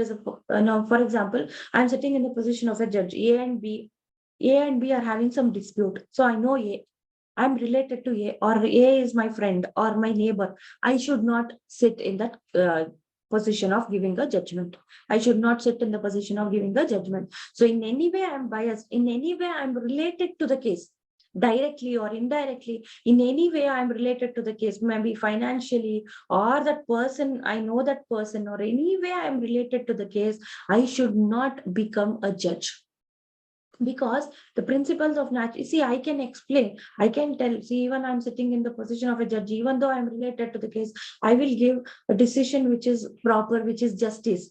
A: is a, now, for example, I'm sitting in the position of a judge, A and B are having some dispute. So I know A, I'm related to A, or A is my friend or my neighbor. I should not sit in that position of giving a judgment. I should not sit in the position of giving a judgment. So in any way I'm biased, in any way I'm related to the case, directly or indirectly, in any way I'm related to the case, maybe financially, or that person, I know that person, or any way I'm related to the case, I should not become a judge. because the principles of nature, see, I can explain, I can tell, see, even I'm sitting in the position of a judge, even though I'm related to the case, I will give a decision which is proper, which is justice.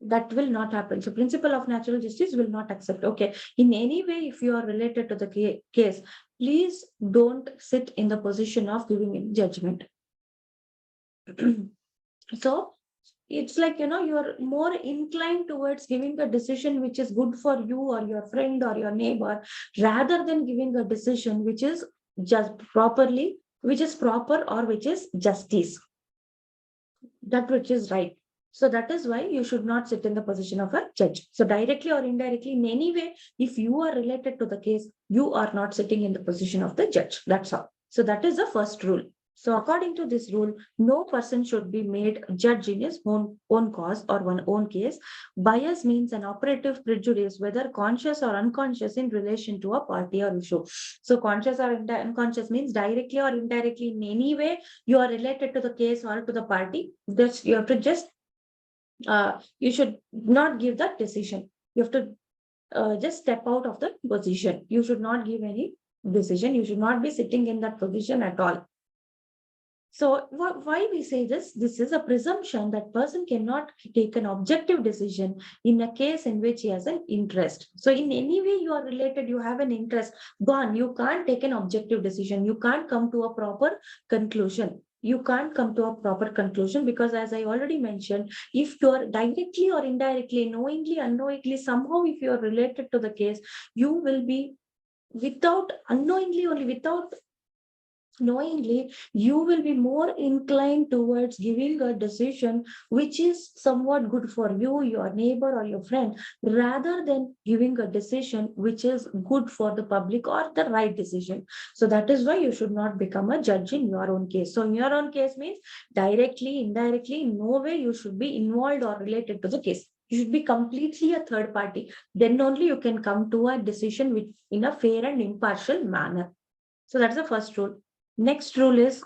A: That will not happen. So principle of natural justice will not accept. Okay, in any way, if you are related to the case, please don't sit in the position of giving judgment. So it's like, you're more inclined towards giving a decision which is good for you or your friend or your neighbor, rather than giving a decision which is just properly, which is proper, or which is justice, that which is right. So that is why you should not sit in the position of a judge. So directly or indirectly, in any way, if you are related to the case, you are not sitting in the position of the judge. That's all. So that is the first rule. So according to this rule, no person should be made judge in his own cause or one own case. Bias means an operative prejudice, whether conscious or unconscious, in relation to a party or issue. So conscious or unconscious means directly or indirectly, in any way you are related to the case or to the party. That's, you have to just you should not give that decision. You have to just step out of the position. You should not give any decision. You should not be sitting in that position at all. So why we say this? This is a presumption that person cannot take an objective decision in a case in which he has an interest. So in any way you are related, you have an interest, gone. You can't take an objective decision. You can't come to a proper conclusion. You can't come to a proper conclusion because, as I already mentioned, if you are directly or indirectly, knowingly, unknowingly, somehow if you are related to the case, you will be without unknowingly, only without knowingly, you will be more inclined towards giving a decision which is somewhat good for you, your neighbor, or your friend, rather than giving a decision which is good for the public or the right decision. So that is why you should not become a judge in your own case. So in your own case means directly, indirectly, in no way you should be involved or related to the case. You should be completely a third party. Then only you can come to a decision which in a fair and impartial manner. So that's the first rule. Next rule is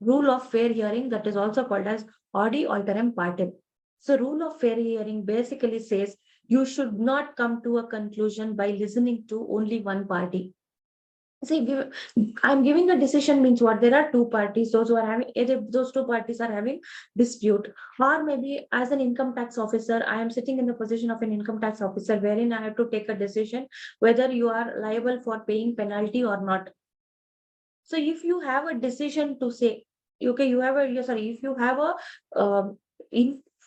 A: rule of fair hearing, that is also called as audi alteram partem. So rule of fair hearing basically says you should not come to a conclusion by listening to only one party. See, I'm giving a decision means what? There are two parties, those who are having, either those two parties are having dispute, or maybe as an income tax officer, I am sitting in the position of an income tax officer wherein I have to take a decision whether you are liable for paying penalty or not. So if you have a decision to say, okay, you have a, sorry, if you have a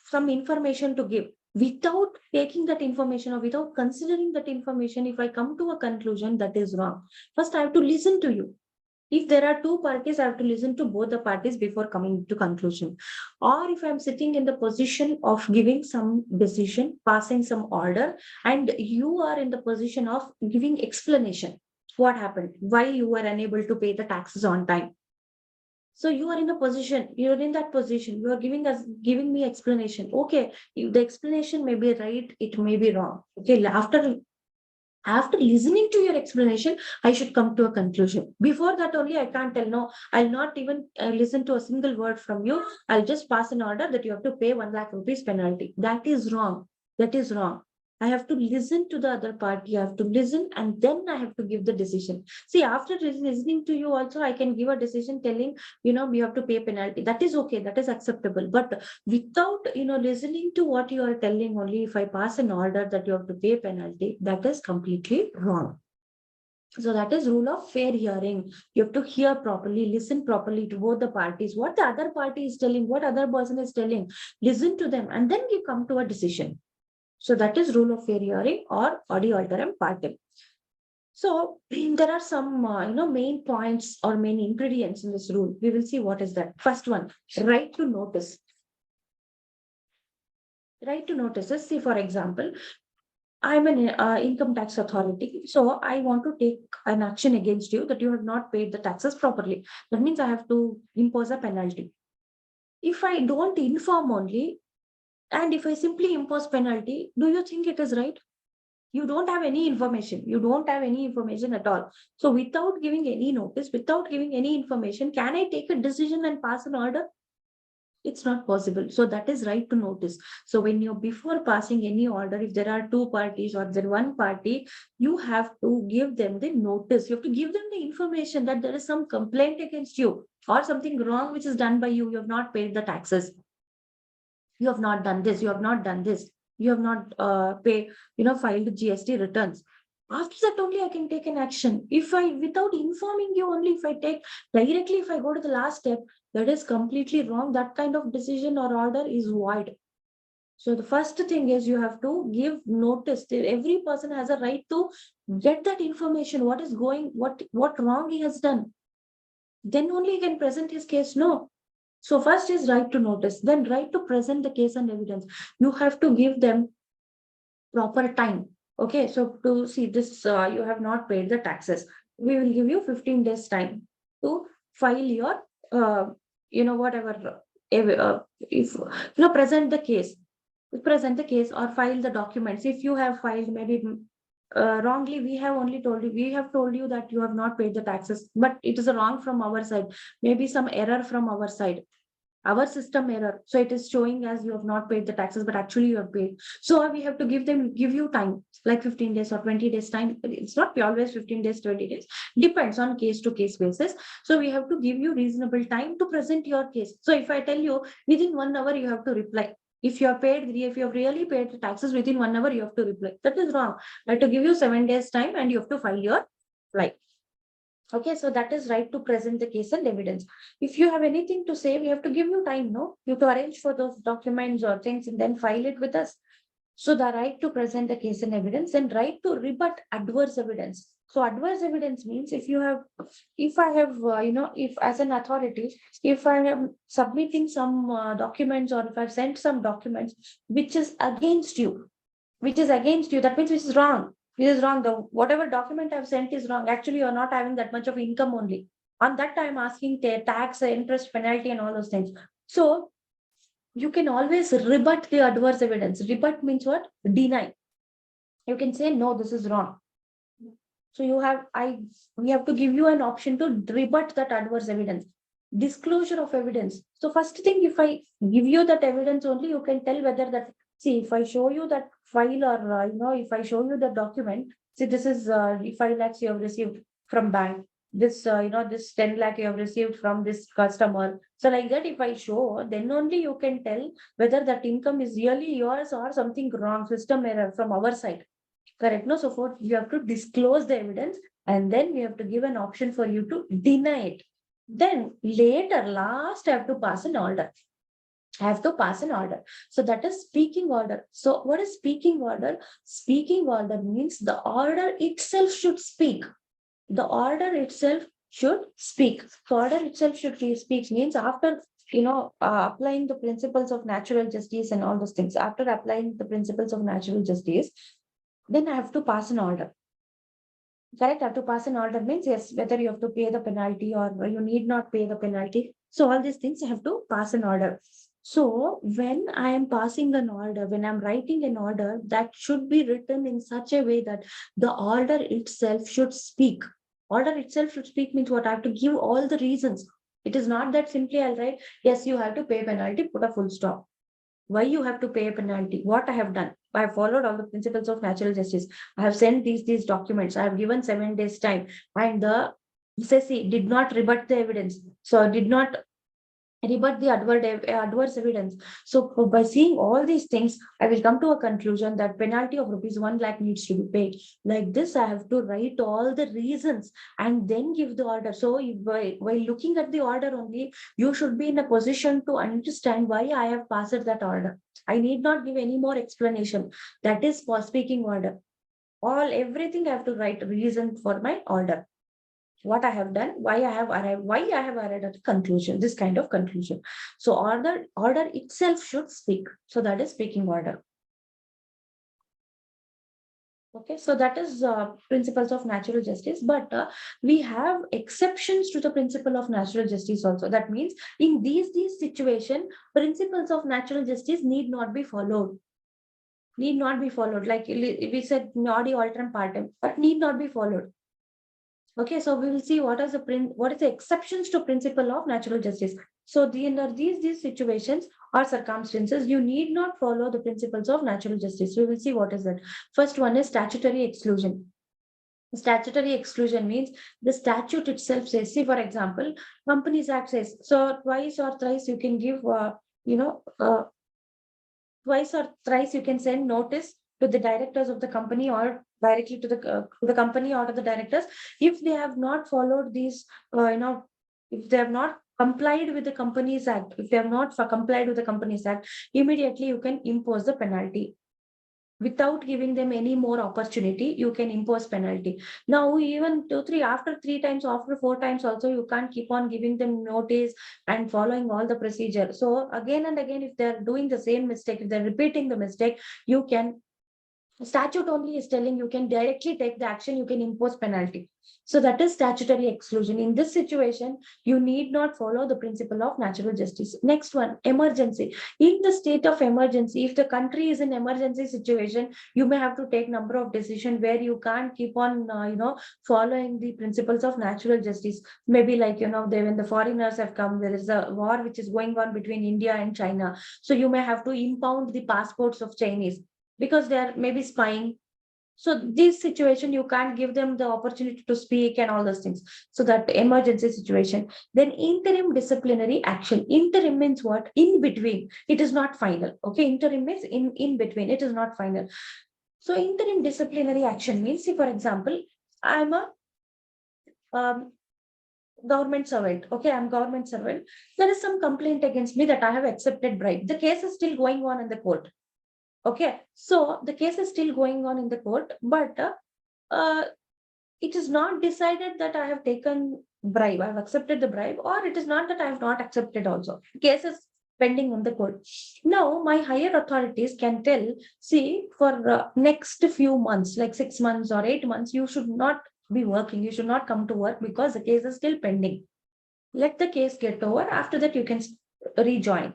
A: some information to give, without taking that information or without considering that information, if I come to a conclusion that is wrong, first I have to listen to you. If there are two parties, I have to listen to both the parties before coming to conclusion. Or if I'm sitting in the position of giving some decision, passing some order, and you are in the position of giving explanation. What happened? Why you were unable to pay the taxes on time? So you are in a position, you're in that position, you are giving me explanation. Okay, the explanation may be right, it may be wrong. Okay, after listening to your explanation, I should come to a conclusion. Before that only, I can't tell, no, I'll not even listen to a single word from you. I'll just pass an order that you have to pay 1 lakh rupees penalty. That is wrong. That is wrong. I have to listen to the other party. I have to listen and then I have to give the decision. See, after listening to you also, I can give a decision telling, you have to pay penalty. That is okay. That is acceptable. But without, listening to what you are telling, only if I pass an order that you have to pay penalty, that is completely wrong. So that is rule of fair hearing. You have to hear properly, listen properly to both the parties, what the other party is telling, what other person is telling, listen to them, and then you come to a decision. So that is rule of fair hearing or audi alteram partem. So there are some, main points or main ingredients in this rule. We will see what is that. First one, right to notice. Right to notices. See, for example, I'm an income tax authority. So I want to take an action against you that you have not paid the taxes properly. That means I have to impose a penalty. If I don't inform only, and if I simply impose penalty, do you think it is right? You don't have any information. You don't have any information at all. So without giving any notice, without giving any information, can I take a decision and pass an order? It's not possible. So that is right to notice. So when you before passing any order, if there are two parties or there one party, you have to give them the notice. You have to give them the information that there is some complaint against you or something wrong which is done by you. You have not paid the taxes. You have not done this. You have not done this. You have not filed GST returns. After that only I can take an action. If I, without informing you only, if I take directly, if I go to the last step, that is completely wrong. That kind of decision or order is void. So the first thing is you have to give notice. Every person has a right to get that information. What is going, what wrong he has done. Then only he can present his case. No. So first is right to notice, then right to present the case and evidence. You have to give them proper time. Okay, so to see this, you have not paid the taxes. We will give you 15 days time to file your, whatever, if present the case. Present the case or file the documents. If you have filed, maybe wrongly, we have only told you, we have told you that you have not paid the taxes, but it is a wrong from our side. Maybe some error from our side, our system error. So it is showing as you have not paid the taxes, but actually you have paid. So we have to give you time, like 15 days or 20 days time. It's not always 15 days, 20 days, depends on case to case basis. So we have to give you reasonable time to present your case. So if I tell you within 1 hour, you have to reply. If you have paid, if you have really paid the taxes within 1 hour, you have to reply. That is wrong. I have to give you 7 days time and you have to file your reply. Okay, so that is right to present the case and evidence. If you have anything to say, we have to give you time, no? You have to arrange for those documents or things and then file it with us. So the right to present the case and evidence and right to rebut adverse evidence. So adverse evidence means if I have, if as an authority, if I am submitting some documents or if I've sent some documents which is against you, that means which is wrong. It is wrong. The whatever document I've sent is wrong. Actually, you're not having that much of income only. On that time, asking tax, interest, penalty, and all those things. So you can always rebut the adverse evidence. Rebut means what? Deny. You can say, no, this is wrong. So we have to give you an option to rebut that adverse evidence. Disclosure of evidence. So first thing, if I give you that evidence only, you can tell whether that, see, if I show you that file or, if I show you the document, see, this is 5 lakhs you have received from bank. This, this 10 lakh you have received from this customer. So like that, if I show, then only you can tell whether that income is really yours or something wrong, system error from our side. Correct. No, so for you have to disclose the evidence and then we have to give an option for you to deny it. Then later, last, I have to pass an order. I have to pass an order. So that is speaking order. So what is speaking order? Speaking order means the order itself should speak. The order itself should speak. So order itself should speak means after applying the principles of natural justice and all those things. After applying the principles of natural justice, then I have to pass an order. Correct? I have to pass an order means yes, whether you have to pay the penalty or you need not pay the penalty. So all these things I have to pass an order. So when I am passing an order, when I'm writing an order, that should be written in such a way that the order itself should speak. Order itself should speak means what? I have to give all the reasons. It is not that simply I'll write, yes, you have to pay penalty, put a full stop. Why you have to pay a penalty? What I have done? I have followed all the principles of natural justice. I have sent these documents. I have given 7 days time, and the SSC did not rebut the evidence. So did not rebut the adverse evidence. So by seeing all these things, I will come to a conclusion that penalty of rupees 1 lakh needs to be paid. Like this, I have to write all the reasons and then give the order. So while looking at the order only, you should be in a position to understand why I have passed that order. I need not give any more explanation. That is for speaking order. Everything I have to write reason for my order. What I have done, why I have arrived at a conclusion, this kind of conclusion. So order itself should speak. So that is speaking order. Okay, so that is principles of natural justice, but we have exceptions to the principle of natural justice also. That means in these situation, principles of natural justice need not be followed. Need not be followed. Like we said, nodi alteram partem, but need not be followed. Okay, so we will see what is the exceptions to principle of natural justice. So under these situations or circumstances, you need not follow the principles of natural justice. We will see what is that. First one is statutory exclusion. Statutory exclusion means the statute itself says, see, for example, Companies Act says, so twice or thrice you can give, you know, twice or thrice you can send notice to the directors of the company or directly to the company or to the directors if they have not followed these, if they have not complied with the Companies Act, if they have not complied with the Companies Act, immediately you can impose the penalty without giving them any more opportunity. You can impose penalty. Now even two three after three times, after four times also, you can't keep on giving them notice and following all the procedure. So again and again, if they're doing the same mistake, if they're repeating the mistake, you can, statute only is telling you can directly take the action, you can impose penalty. So that is statutory exclusion. In this situation, you need not follow the principle of natural justice. Next one, emergency. In the state of emergency, if the country is in emergency situation, you may have to take number of decisions where you can't keep on, following the principles of natural justice. Maybe like, when the foreigners have come, there is a war which is going on between India and China. So you may have to impound the passports of Chinese because they are maybe spying. So this situation, you can't give them the opportunity to speak and all those things. So that emergency situation. Then interim disciplinary action. Interim means what? In between. It is not final. Okay. Interim means in between. It is not final. So interim disciplinary action means, see, for example, I'm a um, government servant. Okay. I'm government servant. There is some complaint against me that I have accepted bribe. The case is still going on in the court. Okay, so the case is still going on in the court, but uh, it is not decided that I have taken bribe, I have accepted the bribe, or it is not that I have not accepted also. Case is pending on the court. Now, my higher authorities can tell, see, for next few months, like 6 months or 8 months, you should not be working, you should not come to work because the case is still pending. Let the case get over. After that, you can rejoin.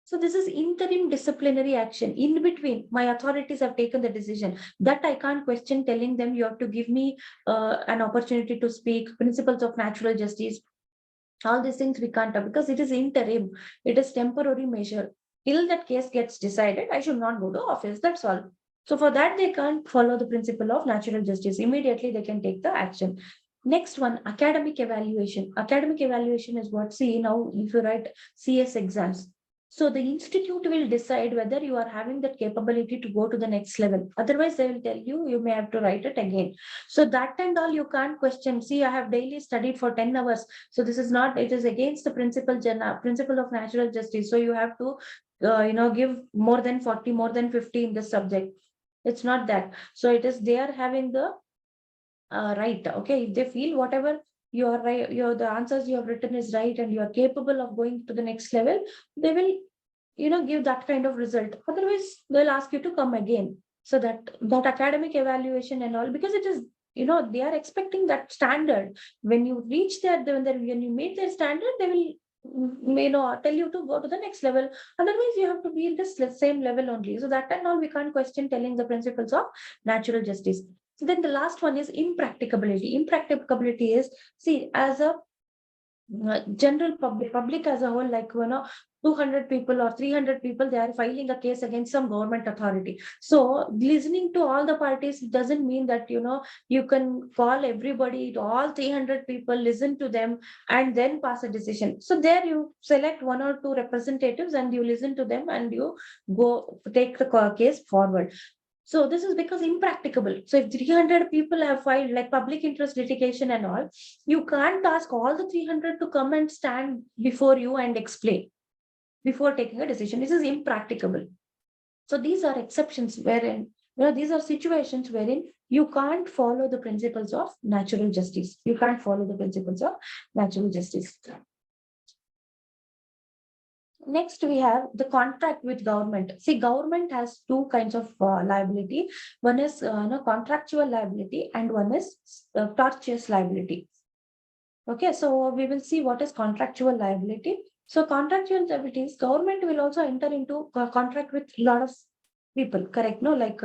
A: So this is interim disciplinary action. In between, my authorities have taken the decision that I can't question, telling them you have to give me an opportunity to speak, principles of natural justice. All these things we can't do because it is interim. It is temporary measure. Till that case gets decided, I should not go to office. That's all. So for that, they can't follow the principle of natural justice. Immediately, they can take the action. Next one, academic evaluation. Academic evaluation is what? See, now if you write CS exams, so the institute will decide whether you are having that capability to go to the next level. Otherwise, they will tell you, you may have to write it again. So that and all you can't question. See, I have daily studied for 10 hours. So this is not, it is against the principle of natural justice. So you have to, give more than 40, more than 50 in this subject. It's not that. So it is, they are having the right. Okay. If they feel whatever you are right, the answers you have written is right and you are capable of going to the next level, they will, give that kind of result. Otherwise, they'll ask you to come again. So that academic evaluation and all, because it is, they are expecting that standard. When you reach there, when you meet their standard, they will tell you to go to the next level. Otherwise, you have to be in this same level only. So that and all, we can't question telling the principles of natural justice. So then the last one is impracticability. Impracticability is, see, as a general public as a whole, like 200 people or 300 people, they are filing a case against some government authority. So listening to all the parties doesn't mean that you can call everybody, all 300 people, listen to them and then pass a decision. So there you select one or two representatives and you listen to them and you go take the case forward. So this is because impracticable. So if 300 people have filed like public interest litigation and all, you can't ask all the 300 to come and stand before you and explain before taking a decision. This is impracticable. So these are exceptions wherein, these are situations wherein you can't follow the principles of natural justice. You can't follow the principles of natural justice. Next, we have the contract with government. See, government has two kinds of liability. One is contractual liability and one is tortious liability. Okay, so we will see what is contractual liability. So contractual liabilities, government will also enter into contract with a lot of people, correct? No, like,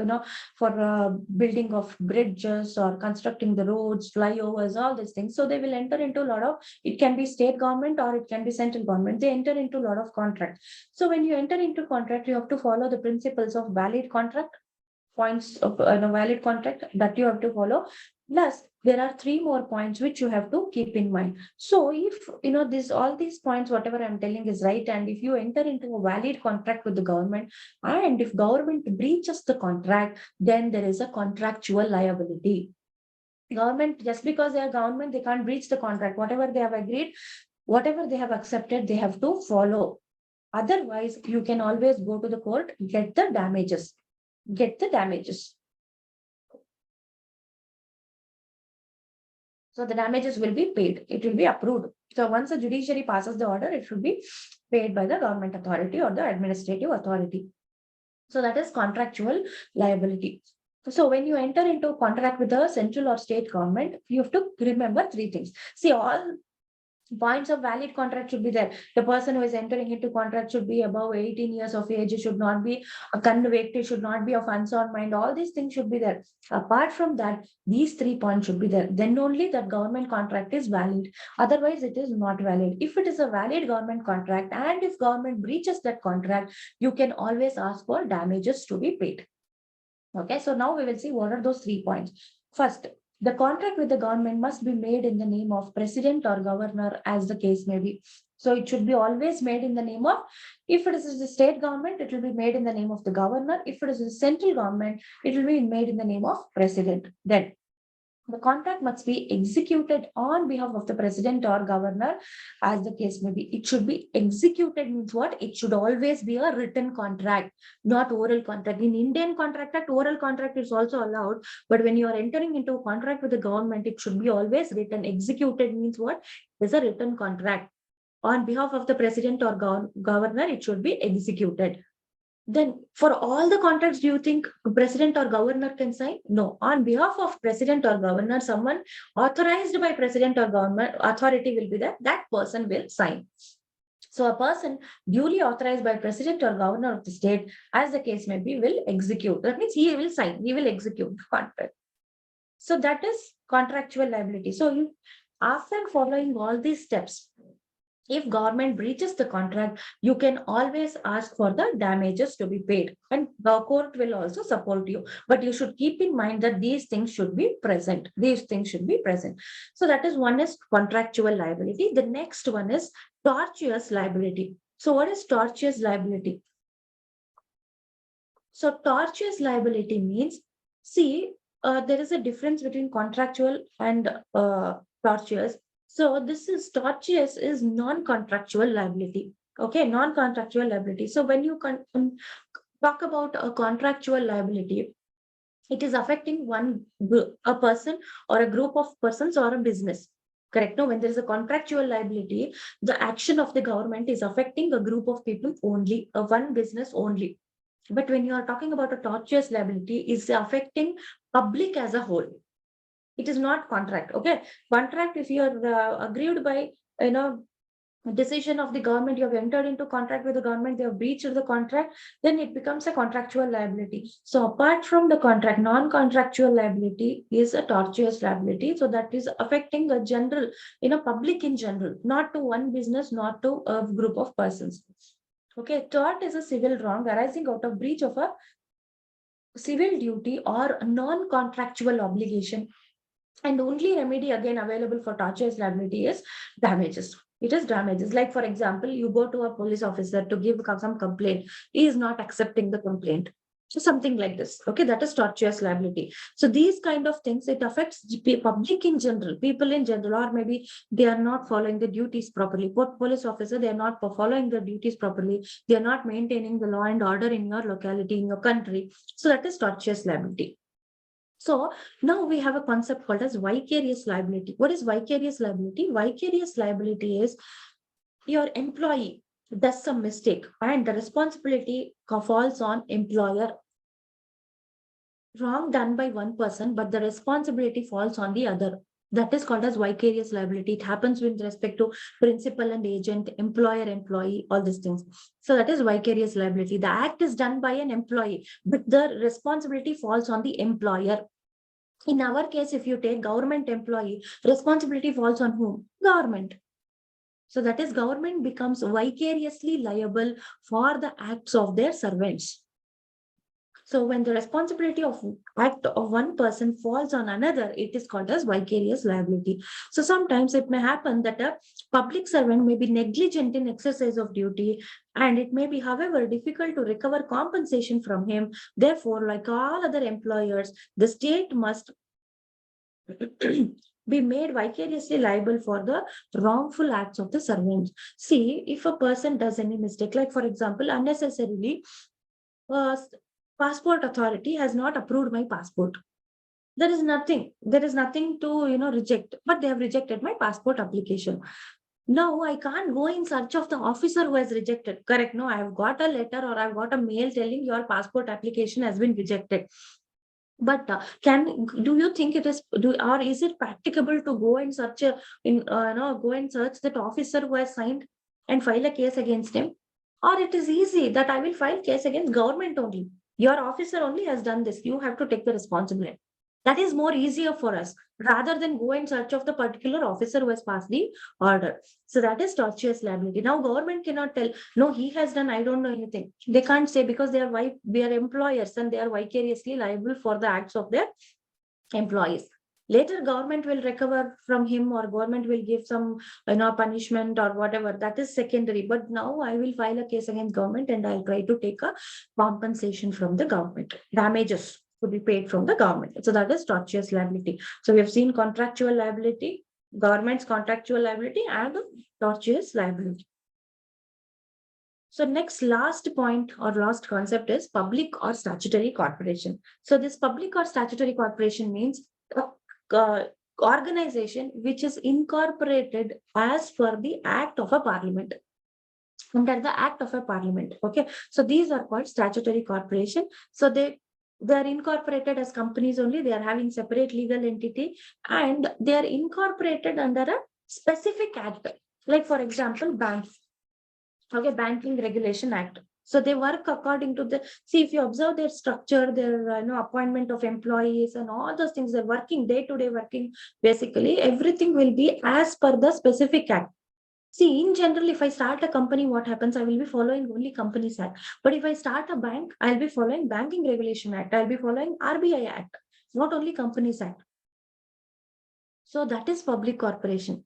A: for building of bridges or constructing the roads, flyovers, all these things. So they will enter into a lot of, it can be state government or it can be central government. They enter into a lot of contract. So when you enter into contract, you have to follow the principles of valid contract, points of valid contract that you have to follow. Plus, there are three more points which you have to keep in mind. So if this all these points, whatever I'm telling is right, and if you enter into a valid contract with the government, and if government breaches the contract, then there is a contractual liability. Government, just because they are government, they can't breach the contract. Whatever they have agreed, whatever they have accepted, they have to follow. Otherwise, you can always go to the court, get the damages. Get the damages. So the damages will be paid. It will be approved. So once the judiciary passes the order, it should be paid by the government authority or the administrative authority. So that is contractual liability. So when you enter into a contract with the central or state government, you have to remember three things. See, all points of valid contract should be there. The person who is entering into contract should be above 18 years of age, should not be a convicted, should not be of unsound mind. All these things should be there. Apart from that, these 3 points should be there. Then only that government contract is valid. Otherwise, it is not valid. If it is a valid government contract and if government breaches that contract, you can always ask for damages to be paid. Okay, so now we will see what are those 3 points. First, the contract with the government must be made in the name of president or governor, as the case may be. So it should be always made in the name of, if it is the state government, it will be made in the name of the governor. If it is the central government, it will be made in the name of president. Then the contract must be executed on behalf of the president or governor, as the case may be. It should be executed means what? It should always be a written contract, not oral contract. In Indian Contract Act, oral contract is also allowed, but when you are entering into a contract with the government, it should be always written. Executed means what? It is a written contract. On behalf of the president or governor, it should be executed. Then for all the contracts, do you think president or governor can sign? No. On behalf of president or governor, someone authorized by president or government authority will be there. That person will sign. So a person duly authorized by president or governor of the state, as the case may be, will execute. That means he will sign, he will execute the contract. So that is contractual liability. So you, after following all these steps, if government breaches the contract, you can always ask for the damages to be paid, and the court will also support you. But you should keep in mind that these things should be present. These things should be present. So that is one is contractual liability. The next one is tortious liability. So what is tortious liability? So tortious liability means, see, there is a difference between contractual and tortious. So this is tortious is non-contractual liability. Okay, non-contractual liability. So when you talk about a contractual liability, it is affecting a person or a group of persons or a business. Correct? No, when there is a contractual liability, the action of the government is affecting a group of people only, one business only. But when you are talking about a tortious liability, it's affecting public as a whole. It is not contract. Okay, contract, if you are aggrieved by decision of the government, you have entered into contract with the government, they have breached the contract, then it becomes a contractual liability. So apart from the contract, non-contractual liability is a tortious liability. So that is affecting the general, public in general, not to one business, not to a group of persons. Okay, tort is a civil wrong arising out of breach of a civil duty or a non-contractual obligation. And only remedy again available for tortious liability is damages. It is damages. Like, for example, you go to a police officer to give some complaint. He is not accepting the complaint. So something like this. Okay, that is tortious liability. So these kind of things, it affects public in general, people in general, or maybe they are not following the duties properly. Police officer, they are not following the duties properly. They are not maintaining the law and order in your locality, in your country. So that is tortious liability. So now we have a concept called as vicarious liability. What is vicarious liability? Vicarious liability is your employee does some mistake and the responsibility falls on employer. Wrong done by one person, but the responsibility falls on the other. That is called as vicarious liability. It happens with respect to principal and agent, employer, employee, all these things. So that is vicarious liability. The act is done by an employee, but the responsibility falls on the employer. In our case, if you take government employee, responsibility falls on whom? Government. So that is government becomes vicariously liable for the acts of their servants. So when the responsibility of act of one person falls on another, it is called as vicarious liability. So sometimes it may happen that a public servant may be negligent in exercise of duty, and it may be, however, difficult to recover compensation from him. Therefore, like all other employers, the state must be made vicariously liable for the wrongful acts of the servants. See, if a person does any mistake, like for example, unnecessarily, uh, passport authority has not approved my passport. There is nothing to reject, but they have rejected my passport application. Now I can't go in search of the officer who has rejected. Correct? No, I have got a letter or I've got a mail telling your passport application has been rejected. But do you think it is or is it practicable to go and search go and search that officer who has signed and file a case against him? Or it is easy that I will file case against government only. Your officer only has done this. You have to take the responsibility. That is more easier for us rather than go in search of the particular officer who has passed the order. So that is tortious liability. Now government cannot tell, no, he has done, I don't know anything. They can't say because they are employers and they are vicariously liable for the acts of their employees. Later government will recover from him or government will give some punishment or whatever. That is secondary. But now I will file a case against government and I'll try to take a compensation from the government. Damages to be paid from the government. So that is tortious liability. So we have seen contractual liability, government's contractual liability, and tortious liability. So next last point or last concept is public or statutory corporation. So this public or statutory corporation means organization which is incorporated as per the act of a parliament. Under the act of a parliament. Okay. So these are called statutory corporation. So they are incorporated as companies only. They are having separate legal entity and they are incorporated under a specific act. Like for example, banks. Okay, Banking Regulation Act. So they work according to the, see, if you observe their structure, their appointment of employees and all those things, they're working day-to-day working, basically everything will be as per the specific act. See, in general, if I start a company, what happens? I will be following only Companies Act. But if I start a bank, I'll be following Banking Regulation Act. I'll be following RBI Act, not only Companies Act. So that is public corporation.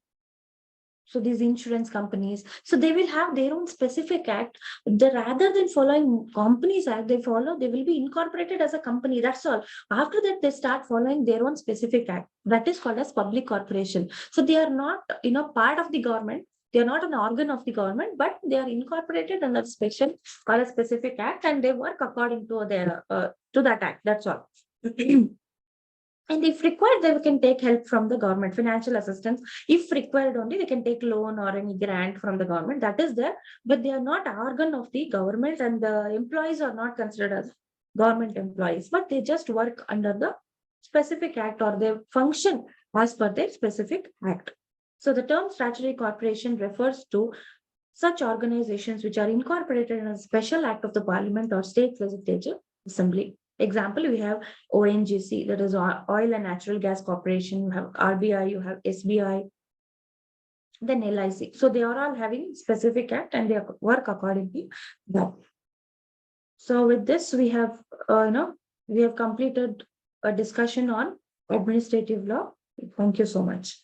A: So these insurance companies, so they will have their own specific act. Rather than following Companies Act, they will be incorporated as a company. That's all. After that, they start following their own specific act. That is called as public corporation. So they are not, part of the government. They are not an organ of the government, but they are incorporated under special or a specific act, and they work according to their to that act. That's all. And if required, they can take help from the government, financial assistance. If required only, they can take loan or any grant from the government. That is there, but they are not organ of the government, and the employees are not considered as government employees, but they just work under the specific act or they function as per their specific act. So the term statutory corporation refers to such organizations which are incorporated in a special act of the parliament or state legislature assembly. Example, we have ONGC, that is Oil and Natural Gas Corporation, you have RBI, you have SBI, then LIC. So they are all having specific act and they work accordingly. So with this, we have, we have completed a discussion on administrative law. Thank you so much.